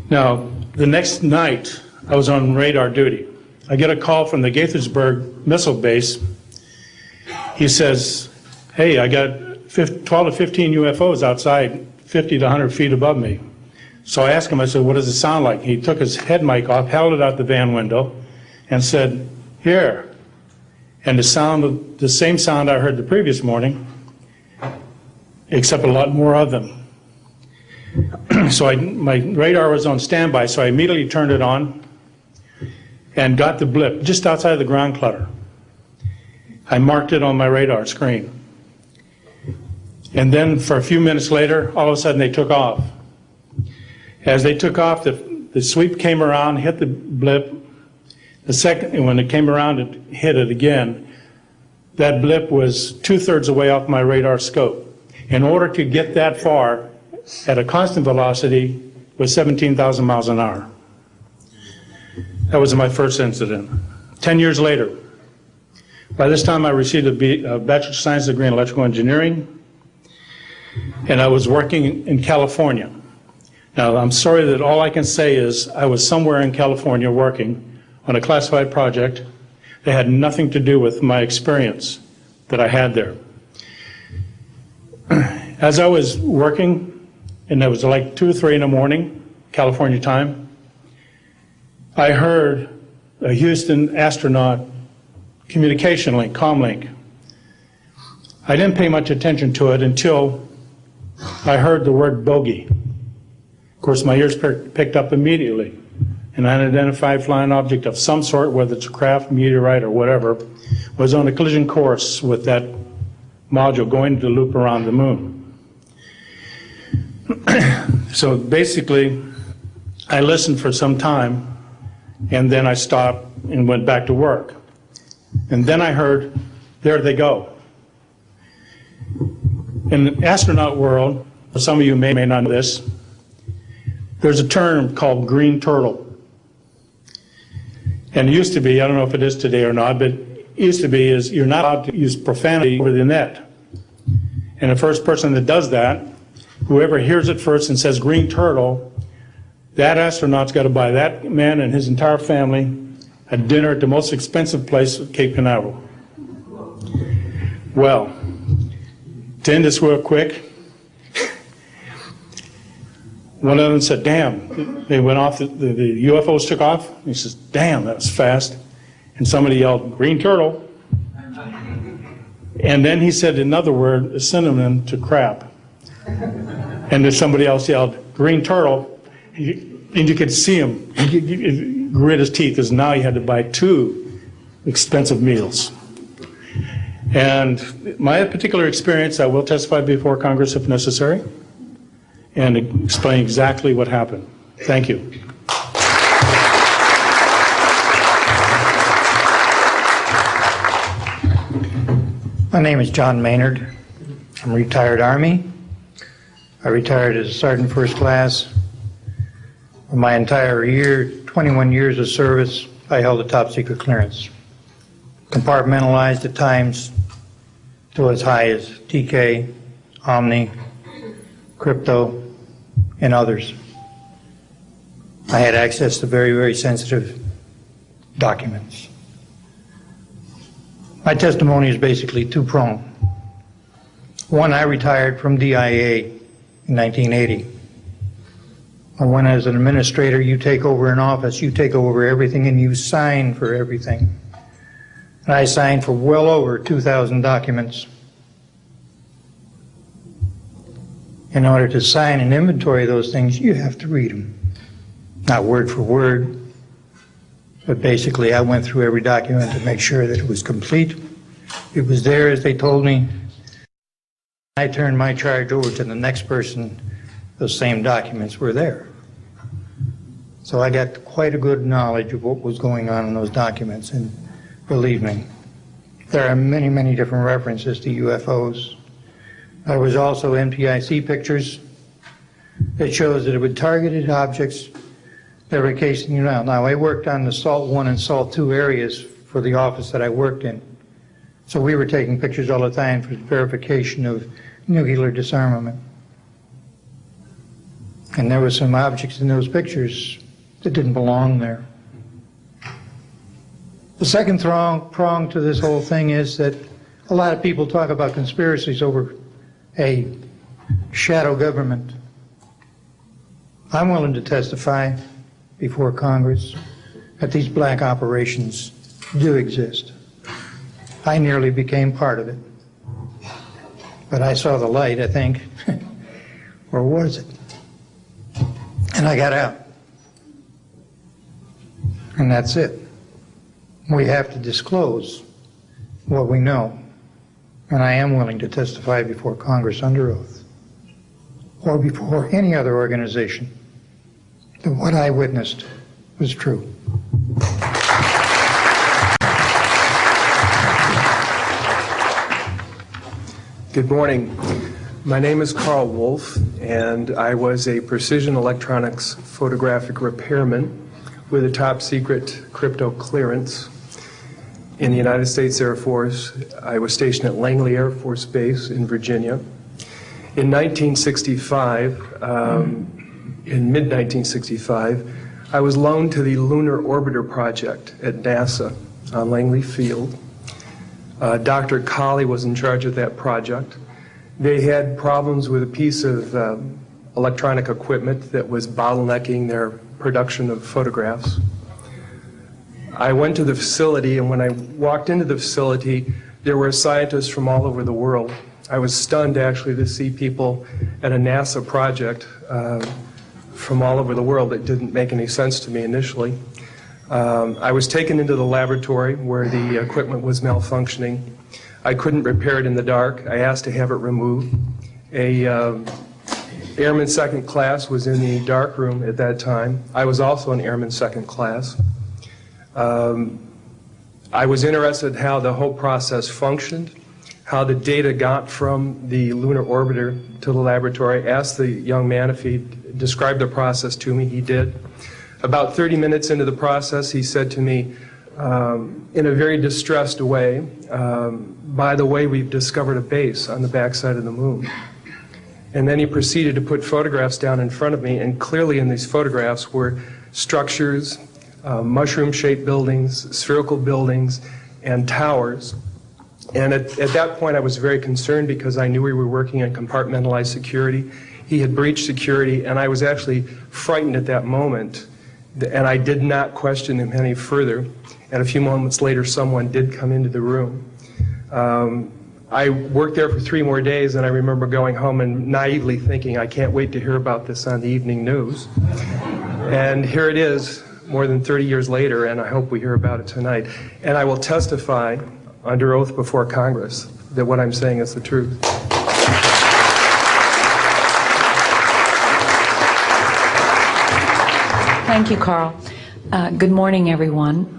Speaker 1: Now, the next night, I was on radar duty. I get a call from the Gaithersburg missile base. He says, hey, I got 12 to 15 UFOs outside 50 to 100 feet above me. So I asked him, I said, what does it sound like? He took his head mic off, held it out the van window, and said, here. And the same sound I heard the previous morning, except a lot more of them. So my radar was on standby, so I immediately turned it on and got the blip just outside of the ground clutter. I marked it on my radar screen. And then for a few minutes later, all of a sudden they took off. As they took off, the sweep came around, hit the blip. The second, and when it came around, it hit it again. That blip was 2/3 away off my radar scope. In order to get that far at a constant velocity was 17,000 miles an hour. That was my first incident. 10 years later, by this time I received a Bachelor of Science degree in electrical engineering, and I was working in California. Now, I'm sorry that all I can say is I was somewhere in California working on a classified project that had nothing to do with my experience that I had there. As I was working, and it was like 2 or 3 in the morning, California time, I heard a Houston astronaut communication link, comlink. I didn't pay much attention to it until I heard the word bogey. Of course, my ears picked up immediately. An unidentified flying object of some sort, whether it's a craft, meteorite, or whatever, was on a collision course with that module going to loop around the moon. So basically, I listened for some time, and then I stopped and went back to work. And then I heard, there they go. In the astronaut world, some of you may not know this, there's a term called green turtle. And it used to be, I don't know if it is today or not, but it used to be is you're not allowed to use profanity over the net. And the first person that does that, whoever hears it first and says green turtle, that astronaut's got to buy that man and his entire family a dinner at the most expensive place at Cape Canaveral. Well, to end this real quick, one of them said, damn, they went off, the UFOs took off. He says, damn, that was fast. And somebody yelled, green turtle. And then he said another word, a synonym to crap. And then somebody else yelled, green turtle. And you could see him, he grit his teeth, because now he had to buy 2 expensive meals. And my particular experience, I will testify before Congress if necessary, and explain exactly what happened. Thank you.
Speaker 8: My name is John Maynard. I'm a retired Army. I retired as a Sergeant First Class. For my entire 21 years of service, I held a top secret clearance. Compartmentalized at times to as high as TK, OVNI, crypto, and others. I had access to very, very sensitive documents. My testimony is basically 2-pronged. One, I retired from DIA in 1980. And when as an administrator, you take over an office, you take over everything and you sign for everything. And I signed for well over 2,000 documents. In order to sign and inventory those things, you have to read them. Not word for word, but basically I went through every document to make sure that it was complete. It was there as they told me. I turned my charge over to the next person, those same documents were there. So I got quite a good knowledge of what was going on in those documents, and believe me, there are many, many different references to UFOs. There was also NPIC pictures that shows that it would targeted objects that were casing you out. Now, I worked on the SALT 1 and SALT 2 areas for the office that I worked in. So we were taking pictures all the time for verification of nuclear disarmament. And there were some objects in those pictures that didn't belong there. The second prong to this whole thing is that a lot of people talk about conspiracies over a shadow government. I'm willing to testify before Congress that these black operations do exist. I nearly became part of it. But I saw the light, I think. Or was it? and I got out. And that's it. We have to disclose what we know, and I am willing to testify before Congress under oath or before any other organization that what I witnessed was true.
Speaker 19: Good morning. My name is Carl Wolf, and I was a precision electronics photographic repairman with a top secret crypto clearance in the United States Air Force. I was stationed at Langley Air Force Base in Virginia. In 1965, in mid-1965, I was loaned to the Lunar Orbiter Project at NASA on Langley Field. Dr. Colley was in charge of that project. They had problems with a piece of electronic equipment that was bottlenecking their production of photographs. I went to the facility, and when I walked into the facility, there were scientists from all over the world. I was stunned, actually, to see people at a NASA project from all over the world. It didn't make any sense to me initially. I was taken into the laboratory where the equipment was malfunctioning. I couldn't repair it in the dark. I asked to have it removed. Airman second class was in the dark room at that time. I was also an airman second class. I was interested in how the whole process functioned, how the data got from the lunar orbiter to the laboratory. I asked the young man if he'd describe the process to me. He did. About 30 minutes into the process, he said to me, in a very distressed way, by the way, we've discovered a base on the backside of the moon. And then he proceeded to put photographs down in front of me, and clearly in these photographs were structures, mushroom-shaped buildings, spherical buildings, and towers. And at that point, I was very concerned because I knew we were working on compartmentalized security. He had breached security, and I was actually frightened at that moment. And I did not question him any further. And a few moments later, someone did come into the room. I worked there for 3 more days, and I remember going home and naively thinking, I can't wait to hear about this on the evening news. And here it is, more than 30 years later, and I hope we hear about it tonight. And I will testify under oath before Congress that what I'm saying is the truth.
Speaker 10: Thank you, Carl. Good morning, everyone.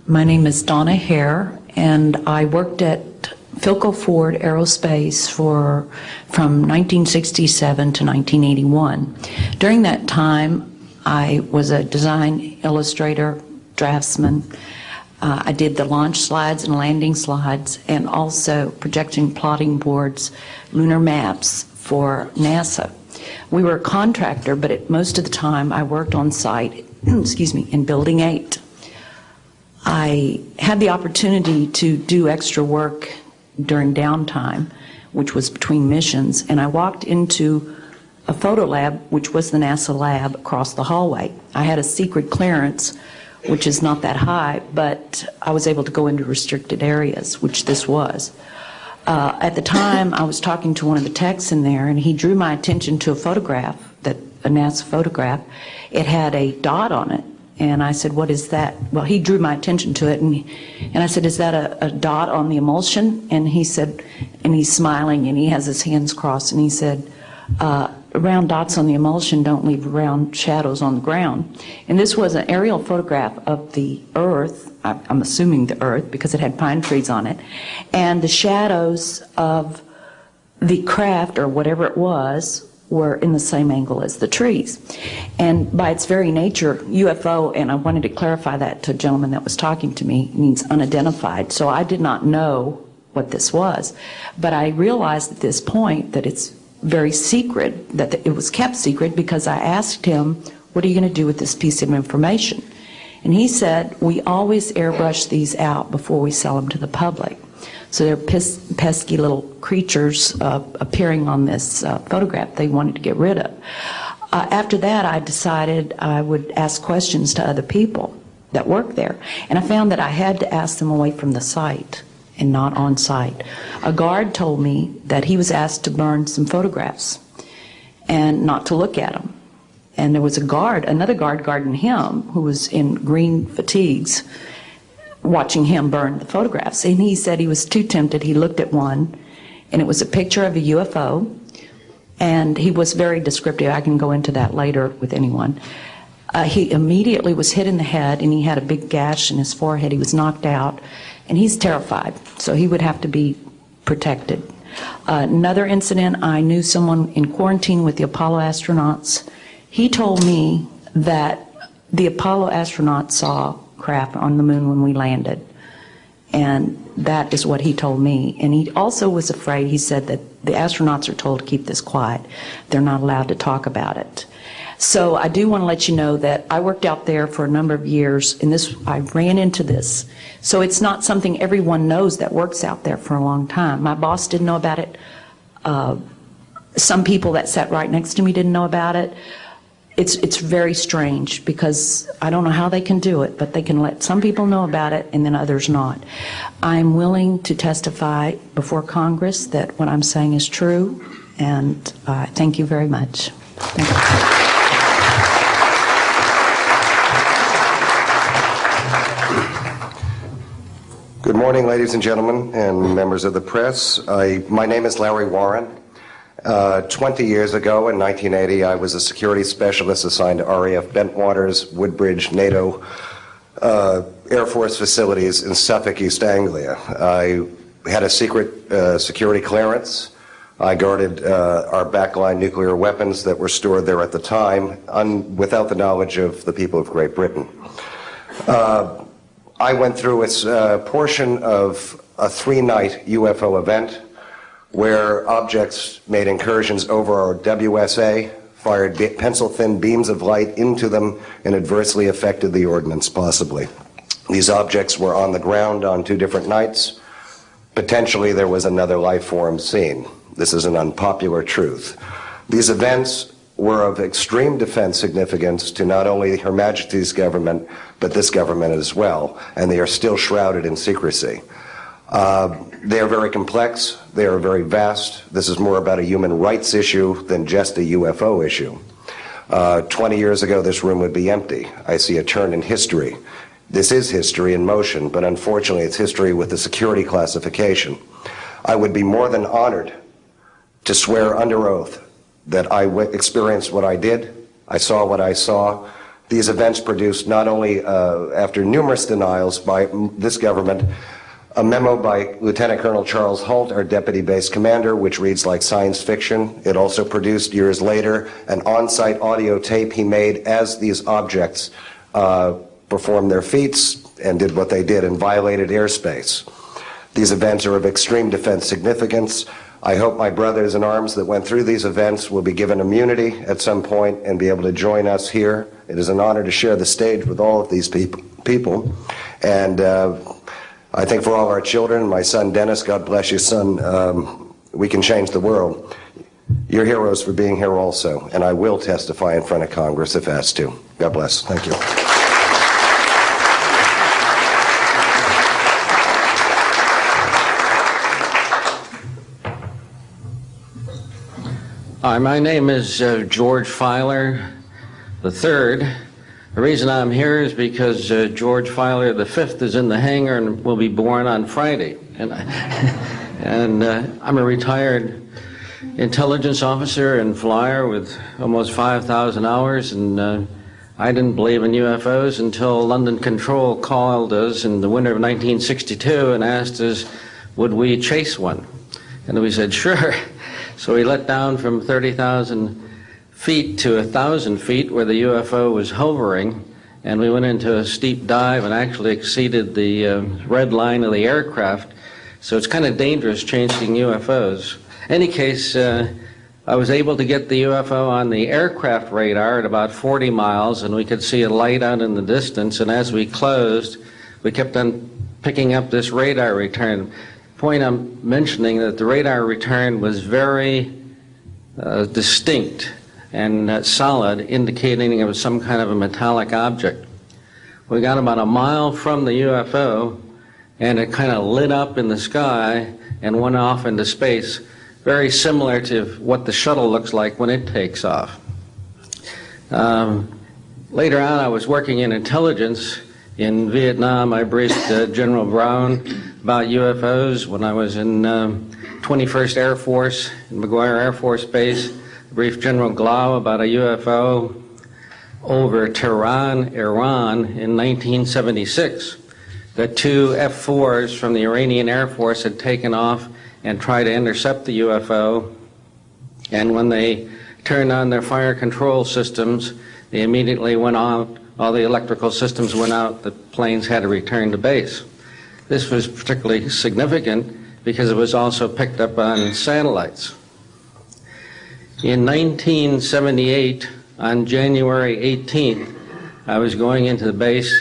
Speaker 10: My name is Donna Hare, and I worked at Philco Ford Aerospace from 1967 to 1981. During that time, I was a design illustrator, draftsman. I did the launch slides and landing slides, and also projection plotting boards, lunar maps for NASA. We were a contractor, but most of the time I worked on site, in Building 8. I had the opportunity to do extra work during downtime, which was between missions, and I walked into a photo lab, which was the NASA lab, across the hallway. I had a secret clearance, which is not that high, but I was able to go into restricted areas, which this was. At the time, I was talking to one of the techs in there, and he drew my attention to a photograph, a NASA photograph. It had a dot on it, and I said, what is that? Well, he drew my attention to it, and I said, is that a dot on the emulsion? And he said, and he's smiling, and he has his hands crossed, and he said, round dots on the emulsion don't leave round shadows on the ground. And this was an aerial photograph of the Earth, I'm assuming the Earth because it had pine trees on it, and the shadows of the craft or whatever it was were in the same angle as the trees. And by its very nature, UFO, and I wanted to clarify that to a gentleman that was talking to me, means unidentified. So I did not know what this was. But I realized at this point that it's very secret, that it was kept secret, because I asked him, what are you going to do with this piece of information? And he said, we always airbrush these out before we sell them to the public. So they're pesky little creatures appearing on this photograph they wanted to get rid of. After that, I decided I would ask questions to other people that work there. And I found that I had to ask them away from the site and not on site. A guard told me that he was asked to burn some photographs and not to look at them. and there was another guard guarding him who was in green fatigues, watching him burn the photographs. And he said he was too tempted. He looked at one, and it was a picture of a UFO, and he was very descriptive. I can go into that later with anyone. He immediately was hit in the head, and he had a big gash in his forehead. He was knocked out, and he's terrified, so he would have to be protected. Another incident, I knew someone in quarantine with the Apollo astronauts. He told me that the Apollo astronauts saw craft on the moon when we landed, and that is what he told me. And he also was afraid. He said that the astronauts are told to keep this quiet. They're not allowed to talk about it. So I do want to let you know that I worked out there for a number of years, and I ran into this. So it's not something everyone knows that works out there for a long time. My boss didn't know about it. Some people that sat right next to me didn't know about it. It's very strange, because I don't know how they can do it, but they can let some people know about it and then others not. I'm willing to testify before Congress that what I'm saying is true, and thank you very much. Thank you.
Speaker 20: Good morning, ladies and gentlemen, and members of the press. My name is Larry Warren. 20 years ago, in 1980, I was a security specialist assigned to RAF Bentwaters, Woodbridge, NATO Air Force facilities in Suffolk, East Anglia. I had a secret security clearance. I guarded our backline nuclear weapons that were stored there at the time, without the knowledge of the people of Great Britain. I went through a portion of a 3-night UFO event where objects made incursions over our WSA, fired pencil-thin beams of light into them, and adversely affected the ordnance, possibly. These objects were on the ground on 2 different nights. Potentially there was another life form seen. This is an unpopular truth. These events were of extreme defense significance to not only Her Majesty's government, but this government as well, and they are still shrouded in secrecy. They are very complex, they are very vast. This is more about a human rights issue than just a UFO issue. 20 years ago, this room would be empty. I see a turn in history. This is history in motion, but unfortunately it's history with a security classification. I would be more than honored to swear under oath that I experienced what I did, I saw what I saw. These events produced not only, after numerous denials by this government, a memo by Lieutenant Colonel Charles Holt, our deputy base commander, which reads like science fiction. It also produced, years later, an on-site audio tape he made as these objects performed their feats and did what they did and violated airspace. These events are of extreme defense significance. I hope my brothers in arms that went through these events will be given immunity at some point and be able to join us here. It is an honor to share the stage with all of these people. And I think for all our children, my son Dennis, God bless you, son, we can change the world. You're heroes for being here also, and I will testify in front of Congress if asked to. God bless. Thank you.
Speaker 12: Hi, my name is George Filer III. The reason I'm here is because George Filer V is in the hangar and will be born on Friday. And I'm a retired intelligence officer and flyer with almost 5,000 hours, and I didn't believe in UFOs until London Control called us in the winter of 1962 and asked us, would we chase one? And we said, sure. So we let down from 30,000 feet to 1,000 feet where the UFO was hovering, and we went into a steep dive and actually exceeded the red line of the aircraft. So it's kind of dangerous chasing UFOs. In any case, I was able to get the UFO on the aircraft radar at about 40 miles, and we could see a light out in the distance, and as we closed, we kept on picking up this radar return. Point I'm mentioning that the radar return was very distinct and solid, indicating it was some kind of a metallic object. We got about a mile from the UFO, and it kind of lit up in the sky and went off into space, very similar to what the shuttle looks like when it takes off. Later on, I was working in intelligence. In Vietnam, I briefed General Brown about UFOs. When I was in 21st Air Force, in McGuire Air Force Base, I briefed General Glau about a UFO over Tehran, Iran in 1976. The two F-4s from the Iranian Air Force had taken off and tried to intercept the UFO. And when they turned on their fire control systems, they immediately went on. All the electrical systems went out. The planes had to return to base. This was particularly significant because it was also picked up on satellites. In 1978, on January 18th, I was going into the base.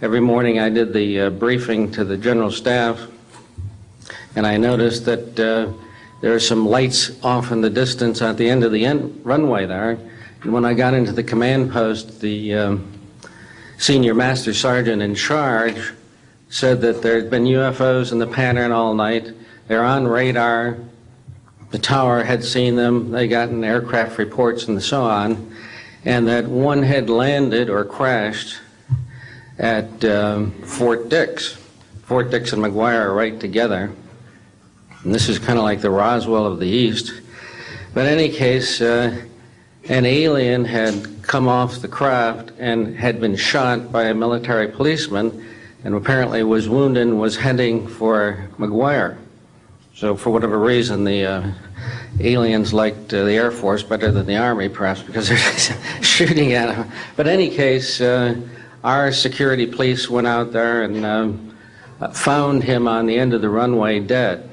Speaker 12: Every morning I did the briefing to the general staff, and I noticed that there are some lights off in the distance at the end of the runway there. And when I got into the command post, the senior master sergeant in charge said that there had been UFOs in the pattern all night. They're on radar. The tower had seen them. They gotten aircraft reports and so on. And that one had landed or crashed at Fort Dix. Fort Dix and McGuire are right together. And this is kind of like the Roswell of the East. But in any case, an alien had come off the craft and had been shot by a military policeman and apparently was wounded and was heading for McGuire. So for whatever reason, the aliens liked the Air Force better than the Army, perhaps because they're shooting at them. But in any case, our security police went out there and found him on the end of the runway dead.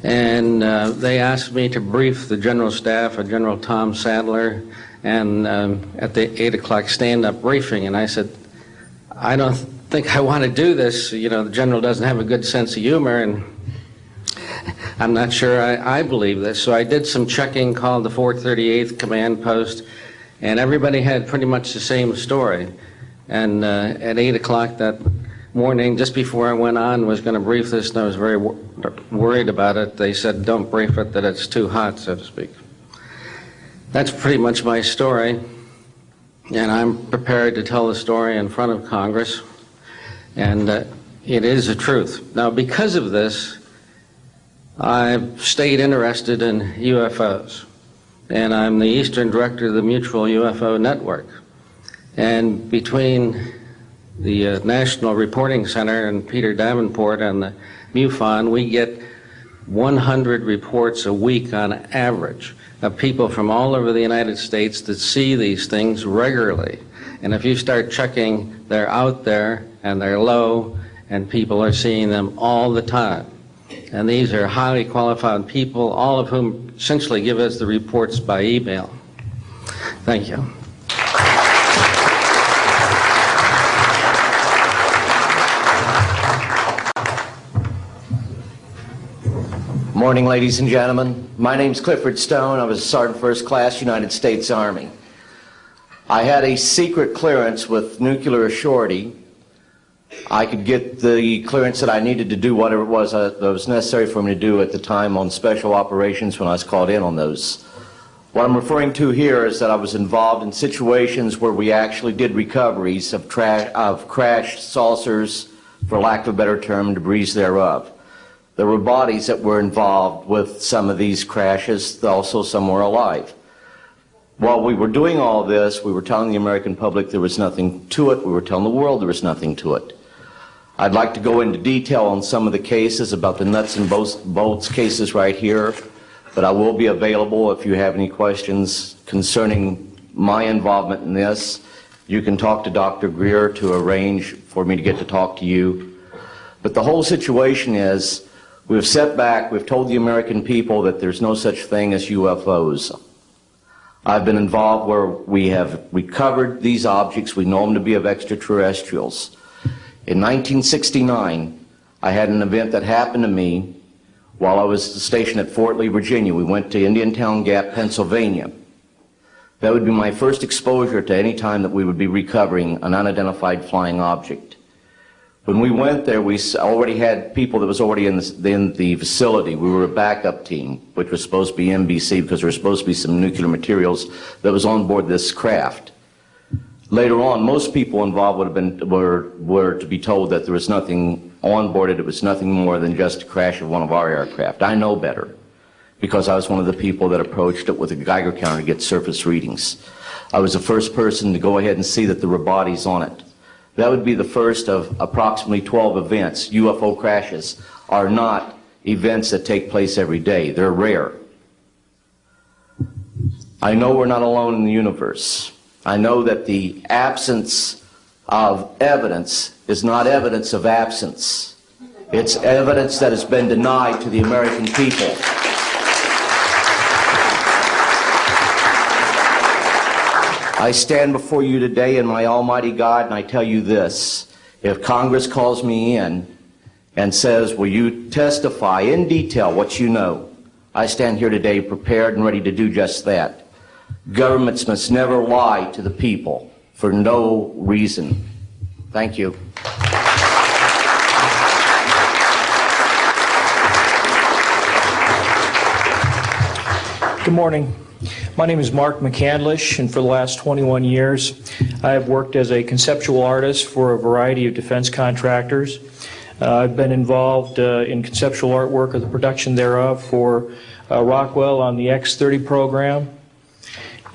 Speaker 12: And they asked me to brief the general staff, General Tom Sadler, and at the 8 o'clock stand-up briefing. And I said, I don't think I want to do this. You know, the general doesn't have a good sense of humor, and I'm not sure I believe this. So I did some checking, called the 438th command post, and everybody had pretty much the same story. And at 8 o'clock that morning, just before I went on, was going to brief this, and I was very worried about it. They said, don't brief it, that it's too hot, so to speak. That's pretty much my story, and I'm prepared to tell the story in front of Congress, and it is the truth. Now, because of this, I've stayed interested in UFOs, and I'm the Eastern Director of the Mutual UFO Network. And between the National Reporting Center and Peter Davenport and the MUFON, we get 100 reports a week on average of people from all over the United States that see these things regularly. And if you start checking, they're out there and they're low, and people are seeing them all the time. And these are highly qualified people, all of whom essentially give us the reports by email. Thank you.
Speaker 11: Morning, ladies and gentlemen. My name's Clifford Stone. I was a Sergeant First Class, United States Army. I had a secret clearance with nuclear assurity. I could get the clearance that I needed to do whatever it was that was necessary for me to do at the time on special operations when I was called in on those. What I'm referring to here is that I was involved in situations where we actually did recoveries of crashed saucers, for lack of a better term, debris thereof. There were bodies that were involved with some of these crashes, also some were alive. While we were doing all this, we were telling the American public there was nothing to it. We were telling the world there was nothing to it. I'd like to go into detail on some of the cases, about the nuts and bolts cases right here, but I will be available if you have any questions concerning my involvement in this. You can talk to Dr. Greer to arrange for me to get to talk to you. But the whole situation is, we've set back, we've told the American people that there's no such thing as UFOs. I've been involved where we have recovered these objects. We know them to be of extraterrestrials. In 1969, I had an event that happened to me while I was stationed at Fort Lee, Virginia. We went to Indiantown Gap, Pennsylvania. That would be my first exposure to any time that we would be recovering an unidentified flying object. When we went there, we already had people that was already in the facility. We were a backup team, which was supposed to be NBC because there was supposed to be some nuclear materials that was on board this craft. Later on, most people involved were to be told that there was nothing on board it. It was nothing more than just a crash of one of our aircraft. I know better because I was one of the people that approached it with a Geiger counter to get surface readings. I was the first person to go ahead and see that there were bodies on it. That would be the first of approximately 12 events. UFO crashes are not events that take place every day. They're rare. I know we're not alone in the universe. I know that the absence of evidence is not evidence of absence. It's evidence that has been denied to the American people. I stand before you today in my almighty God, and I tell you this. If Congress calls me in and says, will you testify in detail what you know, I stand here today prepared and ready to do just that. Governments must never lie to the people for no reason. Thank you.
Speaker 13: Good morning. My name is Mark McCandlish, and for the last 21 years, I have worked as a conceptual artist for a variety of defense contractors. I've been involved in conceptual artwork of the production thereof for Rockwell on the X-30 program,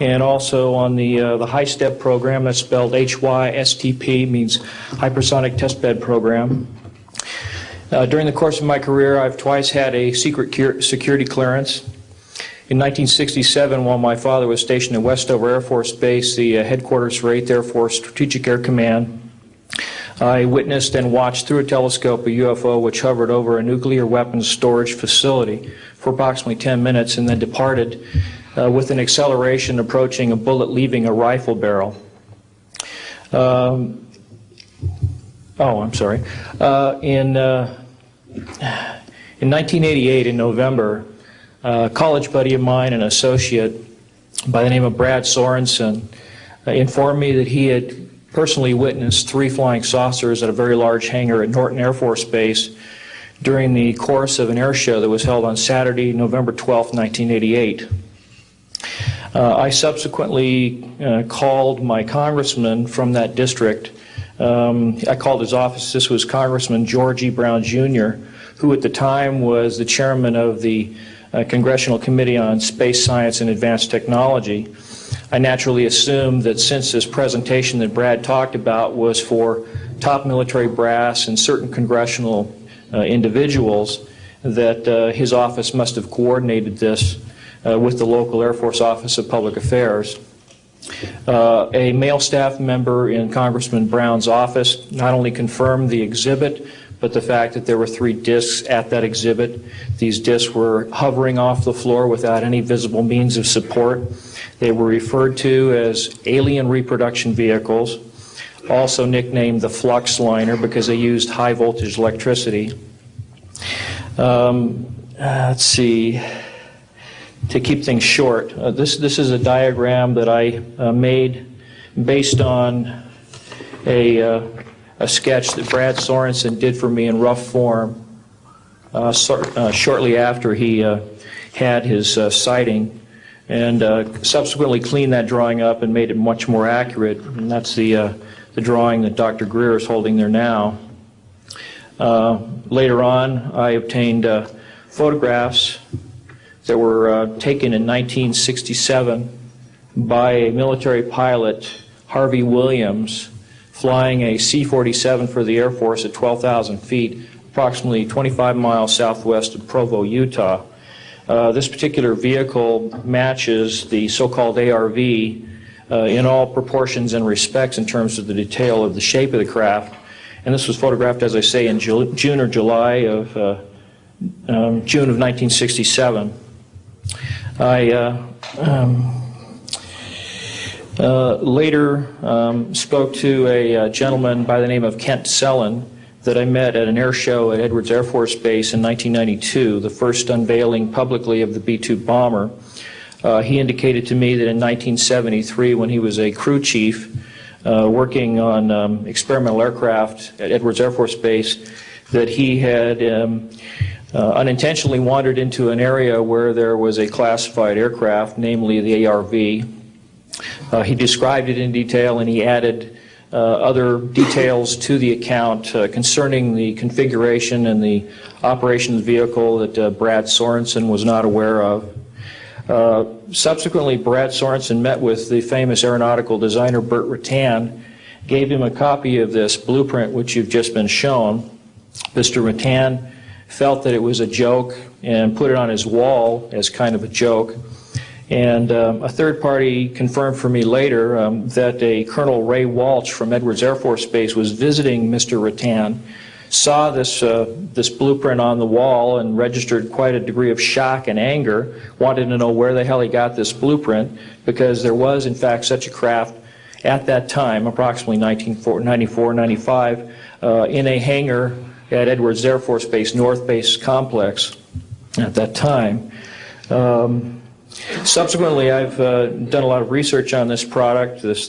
Speaker 13: and also on the high-step program, that's spelled HYSTP, means Hypersonic Testbed Program. During the course of my career, I've twice had a secret security clearance. In 1967, while my father was stationed at Westover Air Force Base, the headquarters for 8th Air Force Strategic Air Command, I witnessed and watched through a telescope a UFO which hovered over a nuclear weapons storage facility for approximately 10 minutes and then departed with an acceleration approaching a bullet leaving a rifle barrel. In 1988, in November, a college buddy of mine, an associate by the name of Brad Sorensen, informed me that he had personally witnessed 3 flying saucers at a very large hangar at Norton Air Force Base during the course of an air show that was held on Saturday, November 12, 1988. I subsequently called my congressman from that district. I called his office. This was Congressman George E. Brown, Jr., who at the time was the chairman of the Congressional Committee on Space Science and Advanced Technology. I naturally assumed that since this presentation that Brad talked about was for top military brass and certain congressional individuals, that his office must have coordinated this with the local Air Force Office of Public Affairs. A male staff member in Congressman Brown's office not only confirmed the exhibit, but the fact that there were 3 discs at that exhibit. These discs were hovering off the floor without any visible means of support. They were referred to as alien reproduction vehicles, also nicknamed the flux liner because they used high voltage electricity. Let's see. To keep things short, this is a diagram that I made based on a sketch that Brad Sorensen did for me in rough form shortly after he had his sighting, and subsequently cleaned that drawing up and made it much more accurate. And that's the drawing that Dr. Greer is holding there now. Later on, I obtained photographs that were taken in 1967 by a military pilot, Harvey Williams, flying a C-47 for the Air Force at 12,000 feet, approximately 25 miles southwest of Provo, Utah. This particular vehicle matches the so-called ARV in all proportions and respects in terms of the detail of the shape of the craft. And this was photographed, as I say, in June or July of June of 1967. I later spoke to a gentleman by the name of Kent Sellen that I met at an air show at Edwards Air Force Base in 1992, the first unveiling publicly of the B-2 bomber. He indicated to me that in 1973, when he was a crew chief, working on experimental aircraft at Edwards Air Force Base, that he had unintentionally wandered into an area where there was a classified aircraft, namely the ARV. He described it in detail, and he added other details to the account concerning the configuration and the operation of the vehicle that Brad Sorensen was not aware of. Subsequently, Brad Sorensen met with the famous aeronautical designer Burt Rutan, gave him a copy of this blueprint which you've just been shown. Mr. Rutan felt that it was a joke and put it on his wall as kind of a joke. And a third party confirmed for me later that a Colonel Ray Walsh from Edwards Air Force Base was visiting Mr. Rutan, saw this blueprint on the wall and registered quite a degree of shock and anger, wanted to know where the hell he got this blueprint, because there was in fact such a craft at that time, approximately 1994, 95, in a hangar at Edwards Air Force Base, North Base Complex at that time. Subsequently, I've done a lot of research on this product, this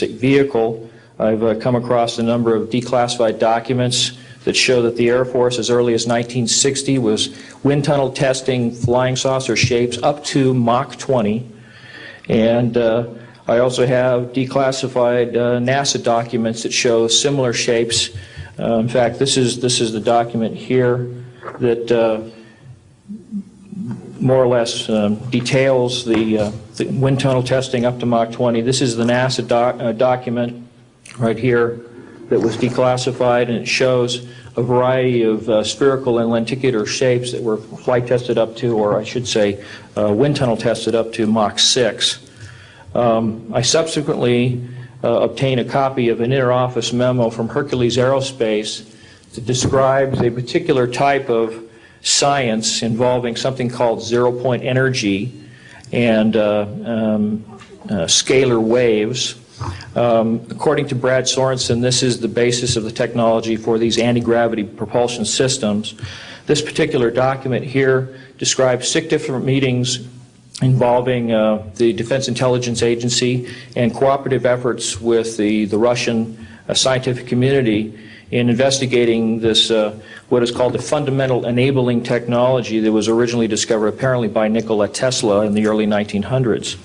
Speaker 13: vehicle. I've come across a number of declassified documents that show that the Air Force, as early as 1960, was wind tunnel testing flying saucer shapes up to Mach 20. And I also have declassified NASA documents that show similar shapes. In fact, this is the document here that more or less details the wind tunnel testing up to Mach 20. This is the NASA document right here that was declassified, and it shows a variety of spherical and lenticular shapes that were flight tested up to, or I should say wind tunnel tested up to Mach 6. I subsequently obtained a copy of an interoffice memo from Hercules Aerospace that describes a particular type of science involving something called zero-point energy and scalar waves. According to Brad Sorensen, this is the basis of the technology for these anti-gravity propulsion systems. This particular document here describes 6 different meetings involving the Defense Intelligence Agency and cooperative efforts with the Russian scientific community in investigating this, what is called the fundamental enabling technology that was originally discovered apparently by Nikola Tesla in the early 1900s.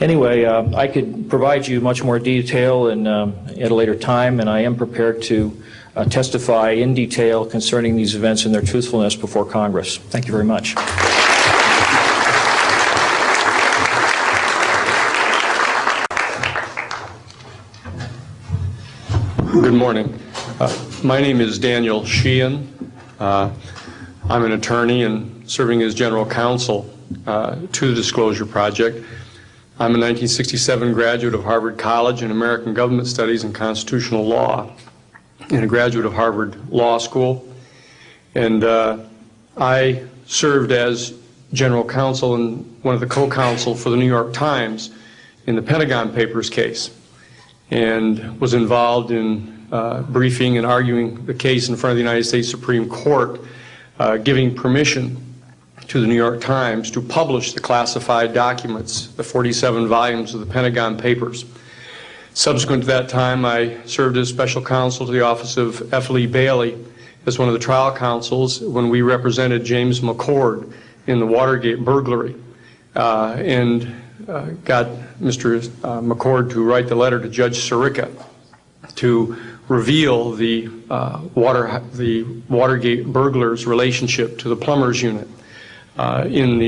Speaker 13: Anyway, I could provide you much more detail at a later time, and I am prepared to testify in detail concerning these events and their truthfulness before Congress. Thank you very much.
Speaker 9: Good morning. My name is Daniel Sheehan. I'm an attorney and serving as general counsel to the Disclosure Project. I'm a 1967 graduate of Harvard College in American Government Studies and Constitutional Law, and a graduate of Harvard Law School. And I served as general counsel and one of the co-counsel for the New York Times in the Pentagon Papers case, and was involved in briefing and arguing the case in front of the United States Supreme Court, giving permission to the New York Times to publish the classified documents, the 47 volumes of the Pentagon Papers. Subsequent to that time, I served as special counsel to the office of F. Lee Bailey as one of the trial counsels when we represented James McCord in the Watergate burglary, and got Mr. McCord to write the letter to Judge Sirica to reveal the Watergate burglars' relationship to the plumbers unit in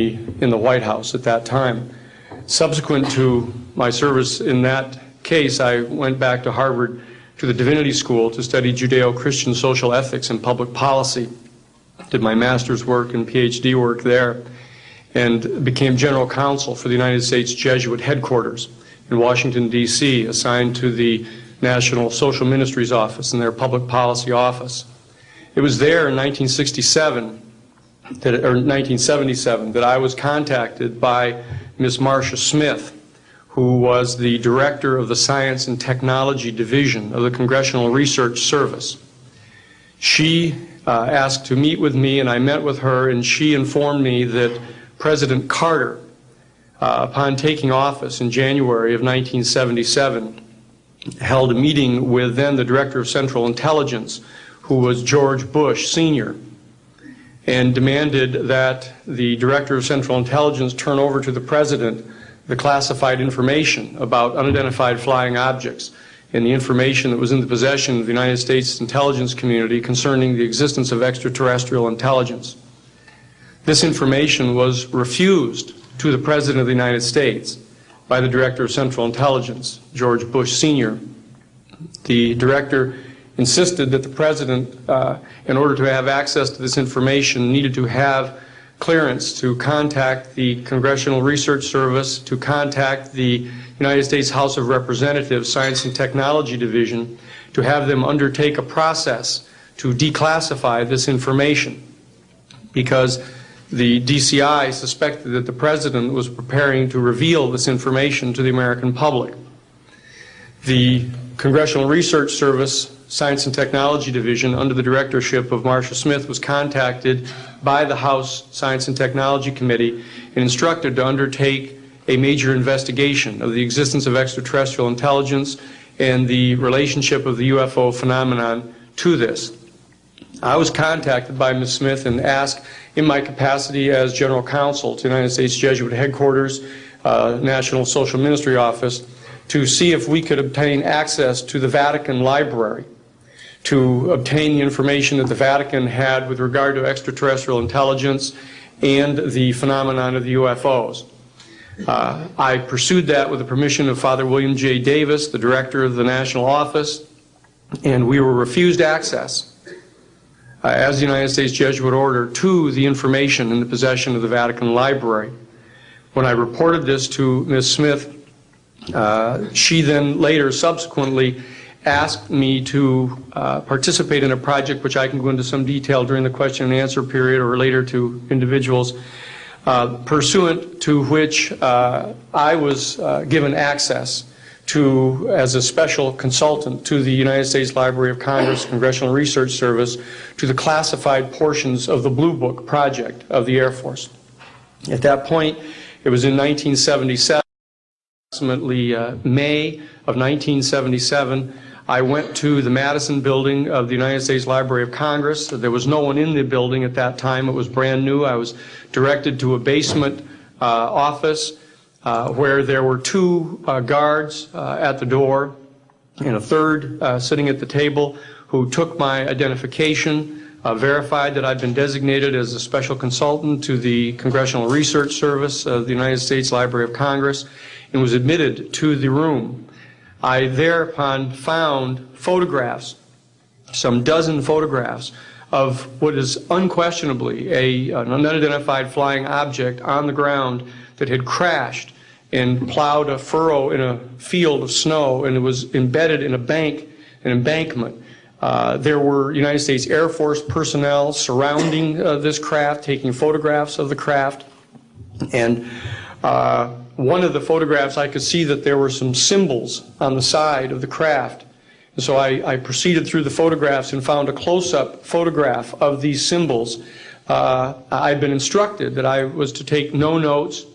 Speaker 9: the White House at that time. Subsequent to my service in that case, I went back to Harvard to the Divinity School to study Judeo-Christian social ethics and public policy. Did my master's work and PhD work there, and became general counsel for the United States Jesuit headquarters in Washington, D.C., assigned to the National Social Ministries Office and their Public Policy Office. It was there in 1977 that I was contacted by Ms. Marcia Smith, who was the director of the Science and Technology Division of the Congressional Research Service. She asked to meet with me, and I met with her, and she informed me that President Carter, upon taking office in January of 1977, held a meeting with then the Director of Central Intelligence, who was George Bush Sr., and demanded that the Director of Central Intelligence turn over to the President the classified information about unidentified flying objects and the information that was in the possession of the United States intelligence community concerning the existence of extraterrestrial intelligence. This information was refused to the President of the United States by the Director of Central Intelligence, George Bush Sr. The Director insisted that the President, in order to have access to this information, needed to have clearance to contact the Congressional Research Service, to contact the United States House of Representatives Science and Technology Division, to have them undertake a process to declassify this information, because the DCI suspected that the President was preparing to reveal this information to the American public. The Congressional Research Service Science and Technology Division, under the directorship of Marcia Smith, was contacted by the House Science and Technology Committee and instructed to undertake a major investigation of the existence of extraterrestrial intelligence and the relationship of the UFO phenomenon to this. I was contacted by Ms. Smith and asked, in my capacity as General Counsel to the United States Jesuit Headquarters, National Social Ministry Office, to see if we could obtain access to the Vatican Library, to obtain the information that the Vatican had with regard to extraterrestrial intelligence and the phenomenon of the UFOs. I pursued that with the permission of Father William J. Davis, the director of the national office, and we were refused access as the United States Jesuit order to the information in the possession of the Vatican Library. When I reported this to Ms. Smith, she then later subsequently asked me to participate in a project which I can go into some detail during the question and answer period or later to individuals, pursuant to which I was given access to, as a special consultant to the United States Library of Congress Congressional Research Service, to the classified portions of the Blue Book project of the Air Force. At that point, it was in 1977, approximately May of 1977, I went to the Madison building of the United States Library of Congress. There was no one in the building at that time. It was brand new. I was directed to a basement office where there were two guards at the door and a third sitting at the table who took my identification, verified that I'd been designated as a special consultant to the Congressional Research Service of the United States Library of Congress, and was admitted to the room. I thereupon found photographs, some dozen photographs, of what is unquestionably an unidentified flying object on the ground that had crashed and plowed a furrow in a field of snow, and it was embedded in an embankment. There were United States Air Force personnel surrounding this craft, taking photographs of the craft, and one of the photographs, I could see that there were some symbols on the side of the craft. And so I proceeded through the photographs and found a close-up photograph of these symbols. I'd been instructed that I was to take no notes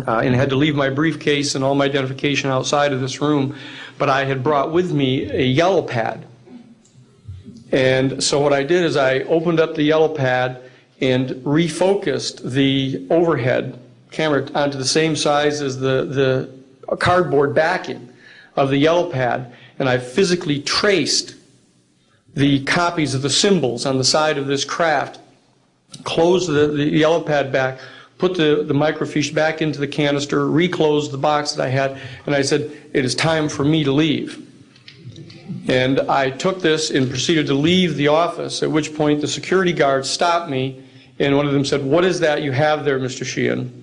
Speaker 9: and had to leave my briefcase and all my identification outside of this room, but I had brought with me a yellow pad. And so what I did is I opened up the yellow pad and refocused the overhead camera onto the same size as the cardboard backing of the yellow pad, and I physically traced the copies of the symbols on the side of this craft, closed the yellow pad back, put the microfiche back into the canister, reclosed the box that I had, and I said, it is time for me to leave. And I took this and proceeded to leave the office, at which point the security guards stopped me, and one of them said, what is that you have there, Mr. Sheehan?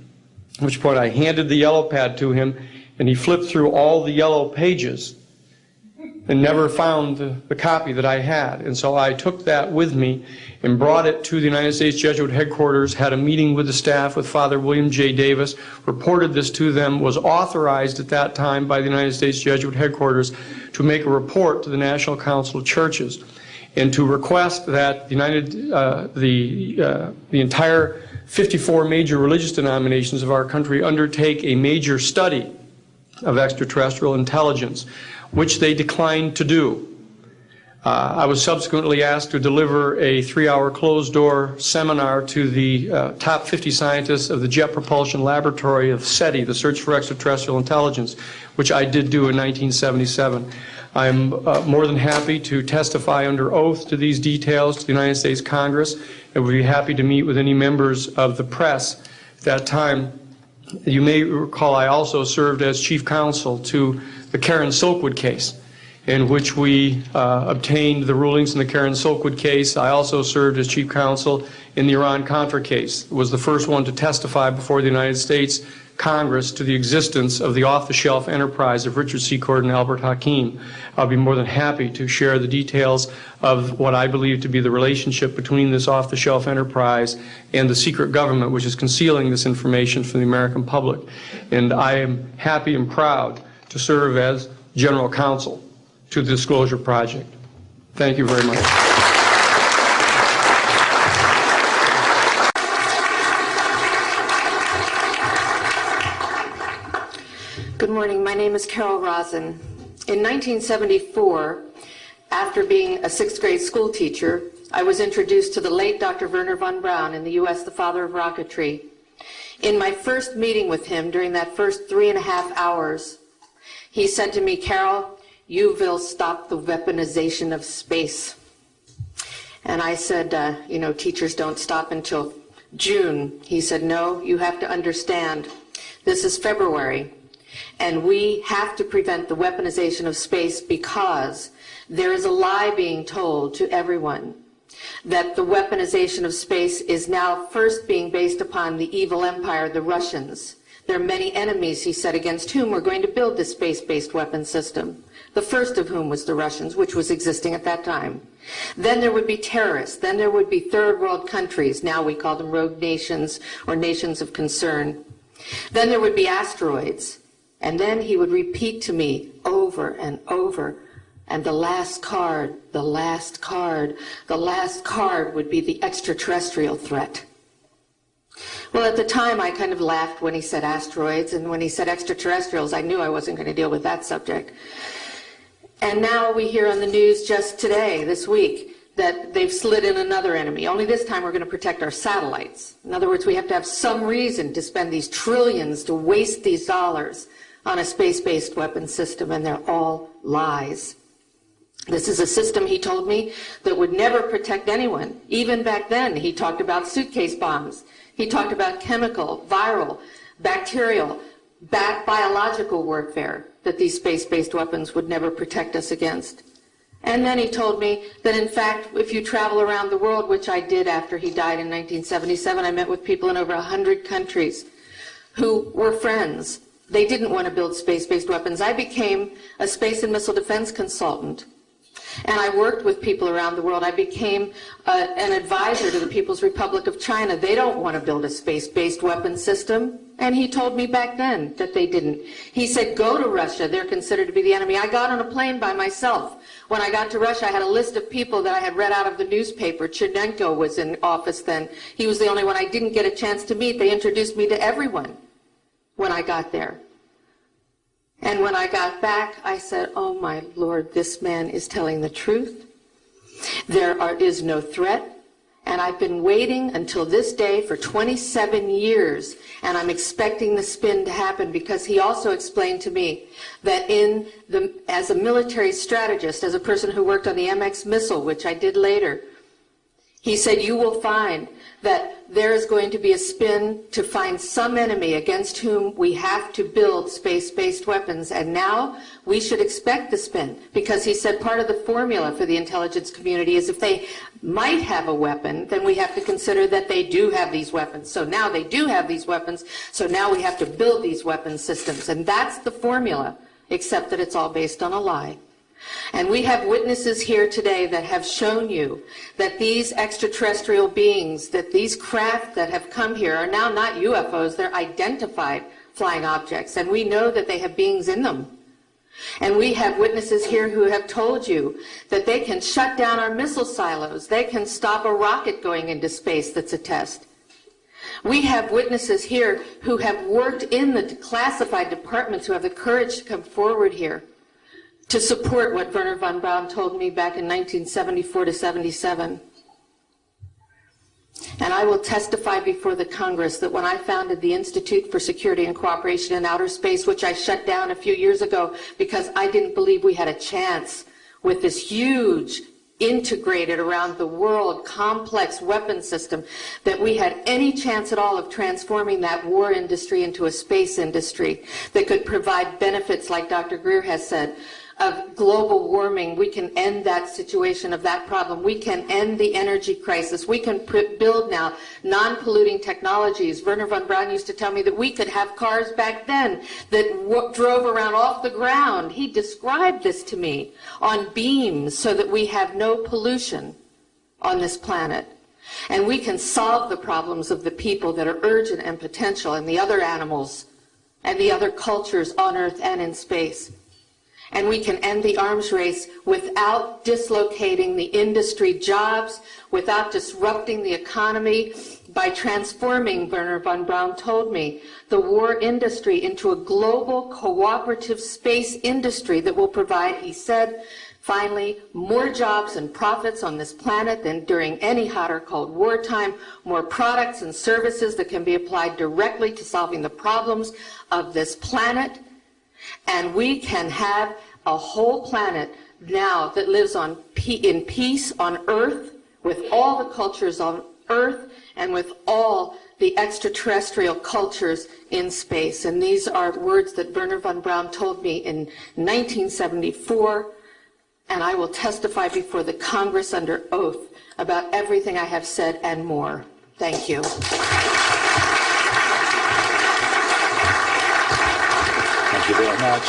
Speaker 9: At which point I handed the yellow pad to him, and he flipped through all the yellow pages and never found the copy that I had. And so I took that with me and brought it to the United States Jesuit Headquarters, had a meeting with the staff, with Father William J. Davis, reported this to them, was authorized at that time by the United States Jesuit Headquarters to make a report to the National Council of Churches and to request that the entire 54 major religious denominations of our country undertake a major study of extraterrestrial intelligence, which they declined to do. I was subsequently asked to deliver a 3-hour closed-door seminar to the top 50 scientists of the Jet Propulsion Laboratory of SETI, the Search for Extraterrestrial Intelligence, which I did do in 1977. I'm more than happy to testify under oath to these details to the United States Congress, and would be happy to meet with any members of the press at that time. You may recall I also served as chief counsel to the Karen Silkwood case, in which we obtained the rulings in the Karen Silkwood case. I also served as chief counsel in the Iran-Contra case. Was the first one to testify before the United States Congress to the existence of the off-the-shelf enterprise of Richard Secord and Albert Hakim. I'll be more than happy to share the details of what I believe to be the relationship between this off-the-shelf enterprise and the secret government which is concealing this information from the American public. And I am happy and proud to serve as general counsel to the Disclosure Project. Thank you very much.
Speaker 14: Good morning. My name is Carol Rosen. In 1974, after being a sixth grade school teacher, I was introduced to the late Dr. Wernher von Braun in the U.S., the father of rocketry. In my first meeting with him, during that first 3.5 hours, he said to me, "Carol, you will stop the weaponization of space." And I said, teachers don't stop until June. He said, "No, you have to understand, this is February, and we have to prevent the weaponization of space because there is a lie being told to everyone that the weaponization of space is now first being based upon the evil empire, the Russians. There are many enemies," he said, "against whom we're going to build this space-based weapon system. The first of whom was the Russians, which was existing at that time. Then there would be terrorists. Then there would be third world countries. Now we call them rogue nations or nations of concern. Then there would be asteroids." And then he would repeat to me over and over, and the last card, the last card, the last card would be the extraterrestrial threat. Well, at the time, I kind of laughed when he said asteroids, and when he said extraterrestrials, I knew I wasn't going to deal with that subject. And now we hear on the news just today, this week, that they've slid in another enemy. Only this time we're going to protect our satellites. In other words, we have to have some reason to spend these trillions, to waste these dollars on a space-based weapon system, and they're all lies. This is a system, he told me, that would never protect anyone. Even back then, he talked about suitcase bombs. He talked about chemical, viral, bacterial, biological warfare, that these space-based weapons would never protect us against. And then he told me that, in fact, if you travel around the world, which I did after he died in 1977, I met with people in over 100 countries who were friends. They didn't want to build space-based weapons. I became a space and missile defense consultant, and I worked with people around the world. I became an advisor to the People's Republic of China. They don't want to build a space-based weapon system, and he told me back then that they didn't. He said, "Go to Russia. They're considered to be the enemy." I got on a plane by myself. When I got to Russia, I had a list of people that I had read out of the newspaper. Chernenko was in office then. He was the only one I didn't get a chance to meet. They introduced me to everyone when I got there. And when I got back, I said, "Oh my Lord, this man is telling the truth. There is no threat." And I've been waiting until this day for 27 years, and I'm expecting the spin to happen, because he also explained to me that as a military strategist, as a person who worked on the MX missile, which I did later, he said, "You will find that there is going to be a spin to find some enemy against whom we have to build space-based weapons." And now we should expect the spin, because he said part of the formula for the intelligence community is if they might have a weapon, then we have to consider that they do have these weapons. So now they do have these weapons, so now we have to build these weapon systems. And that's the formula, except that it's all based on a lie. And we have witnesses here today that have shown you that these extraterrestrial beings, that these craft that have come here are now not UFOs, they're identified flying objects, and we know that they have beings in them. And we have witnesses here who have told you that they can shut down our missile silos, they can stop a rocket going into space that's a test. We have witnesses here who have worked in the classified departments who have the courage to come forward here to support what Wernher von Braun told me back in 1974 to 77. And I will testify before the Congress that when I founded the Institute for Security and Cooperation in Outer Space, which I shut down a few years ago because I didn't believe we had a chance with this huge, integrated around the world, complex weapon system, that we had any chance at all of transforming that war industry into a space industry that could provide benefits, like Dr. Greer has said, of global warming. We can end that situation of that problem. We can end the energy crisis. We can build now non-polluting technologies. Wernher von Braun used to tell me that we could have cars back then that drove around off the ground. He described this to me on beams so that we have no pollution on this planet. And we can solve the problems of the people that are urgent and potential, and the other animals and the other cultures on Earth and in space. And we can end the arms race without dislocating the industry jobs, without disrupting the economy, by transforming, Wernher von Braun told me, the war industry into a global cooperative space industry that will provide, he said, finally, more jobs and profits on this planet than during any hot or cold wartime, more products and services that can be applied directly to solving the problems of this planet. And we can have a whole planet now that lives in peace on Earth, with all the cultures on Earth and with all the extraterrestrial cultures in space. And these are words that Wernher von Braun told me in 1974, and I will testify before the Congress under oath about everything I have said and more. Thank you.
Speaker 16: Thank you very much.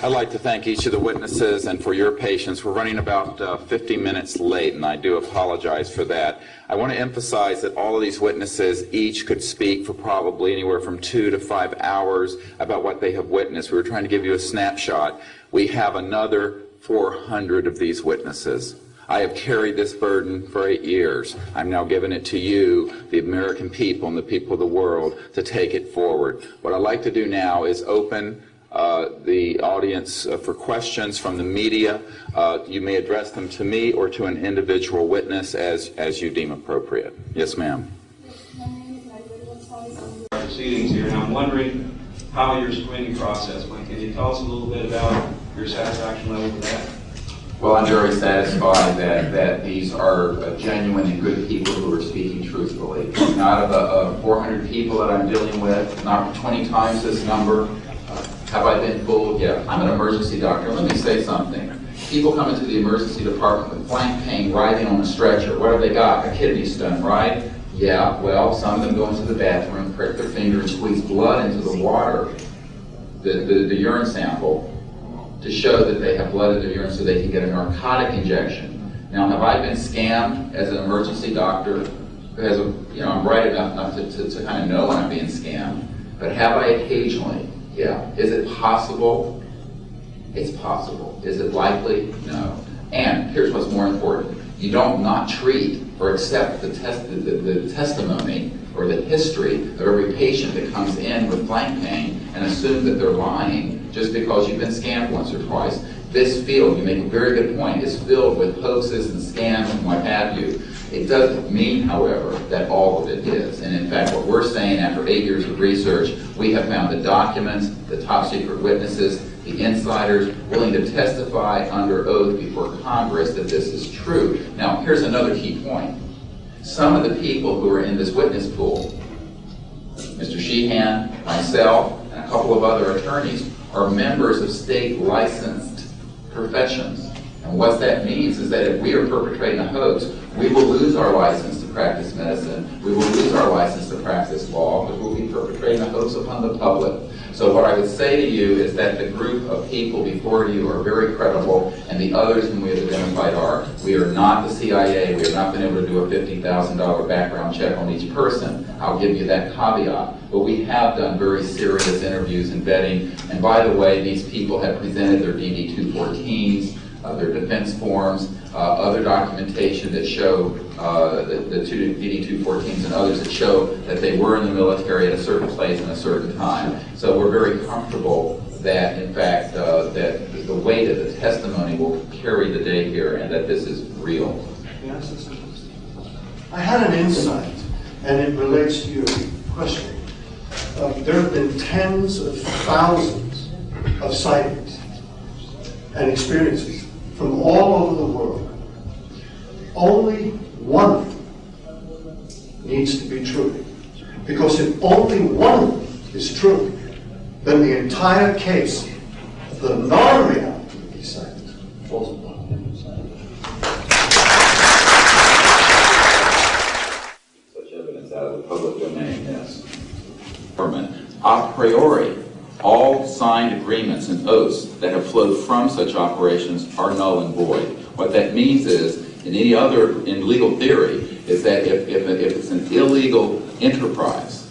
Speaker 16: I'd like to thank each of the witnesses and for your patience. We're running about 50 minutes late, and I do apologize for that. I want to emphasize that all of these witnesses each could speak for probably anywhere from 2 to 5 hours about what they have witnessed. We were trying to give you a snapshot. We have another 400 of these witnesses. I have carried this burden for 8 years. I'm now giving it to you, the American people and the people of the world, to take it forward. What I'd like to do now is open the audience for questions from the media. You may address them to me or to an individual witness as you deem appropriate. Yes, ma'am.
Speaker 21: Proceedings here, and I'm wondering how your screening process went. Can you tell us a little bit about your satisfaction level with that?
Speaker 16: Well, I'm very satisfied that these are genuine and good people who are speaking truthfully. Not of 400 people that I'm dealing with, not 20 times this number. Have I been fooled? Yeah. I'm an emergency doctor. Let me say something. People come into the emergency department with flank pain, writhing on a stretcher. What have they got? A kidney stone, right? Yeah, well, some of them go into the bathroom, prick their finger, and squeeze blood into the water, the urine sample, to show that they have blood in their urine so they can get a narcotic injection. Now, have I been scammed as an emergency doctor? Because, I'm bright enough to kind of know when I'm being scammed. But have I occasionally? Yeah. Is it possible? It's possible. Is it likely? No. And here's what's more important. You don't not treat or accept the testimony or the history of every patient that comes in with flank pain and assume that they're lying just because you've been scammed once or twice. This field, you make a very good point, is filled with hoaxes and scams and what have you. It doesn't mean, however, that all of it is. And in fact, what we're saying after 8 years of research, we have found the documents, the top secret witnesses, the insiders willing to testify under oath before Congress that this is true. Now, here's another key point. Some of the people who are in this witness pool, Mr. Sheehan, myself, and a couple of other attorneys, are members of state licensed professions. And what that means is that if we are perpetrating a hoax, we will lose our license to practice medicine. We will lose our license to practice law because we'll be perpetrating a hoax upon the public. So what I would say to you is that the group of people before you are very credible, and the others whom we have identified are. We are not the CIA. We have not been able to do a $50,000 background check on each person. I'll give you that caveat. But we have done very serious interviews and vetting. And by the way, these people have presented their DD-214s. their defense forms, other documentation that show the two DD-214s and others that show that they were in the military at a certain place and a certain time. So we're very comfortable that, in fact, that the weight of the testimony will carry the day here and that this is real.
Speaker 15: Yes, I had an insight, and it relates to your question. There have been tens of thousands of sightings and experiences from all over the world. Only one of them needs to be true. Because if only one of them is true, then the entire case of the non-reality of these sightings falls apart.
Speaker 16: Such evidence out of the public domain, yes. A priori, all signed agreements and oaths that have flowed from such operations are null and void. What that means is, in legal theory, is that if it's an illegal enterprise,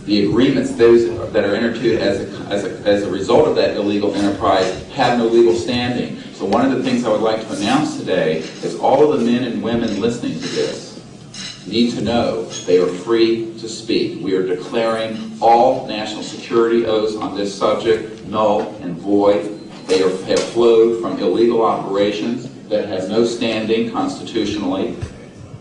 Speaker 16: the agreements, those that are entered into as a result of that illegal enterprise, have no legal standing. So one of the things I would like to announce today is all of the men and women listening to this need to know they are free to speak. We are declaring all national security oaths on this subject null and void. They have flowed from illegal operations that have no standing constitutionally.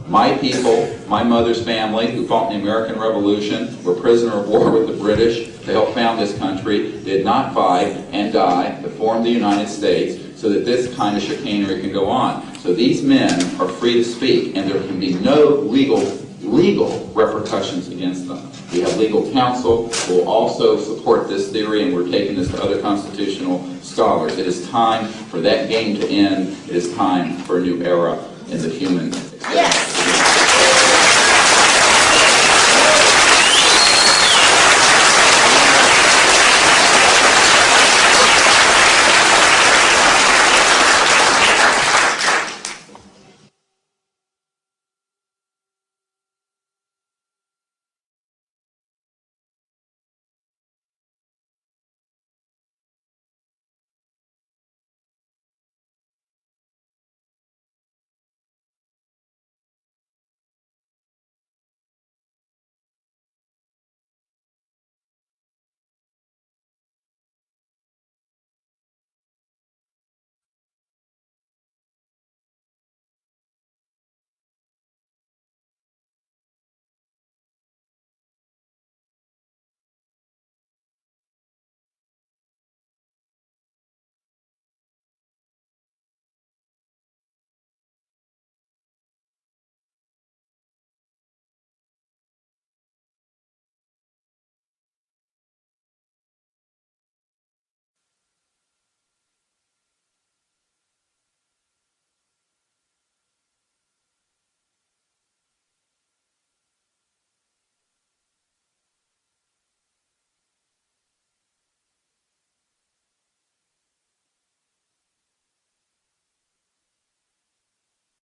Speaker 16: My people, my mother's family, who fought in the American Revolution, were prisoner of war with the British to help found this country, did not fight and die to form the United States so that this kind of chicanery can go on. So these men are free to speak, and there can be no legal repercussions against them. We have legal counsel who will also support this theory, and we're taking this to other constitutional scholars. It is time for that game to end. It is time for a new era in the human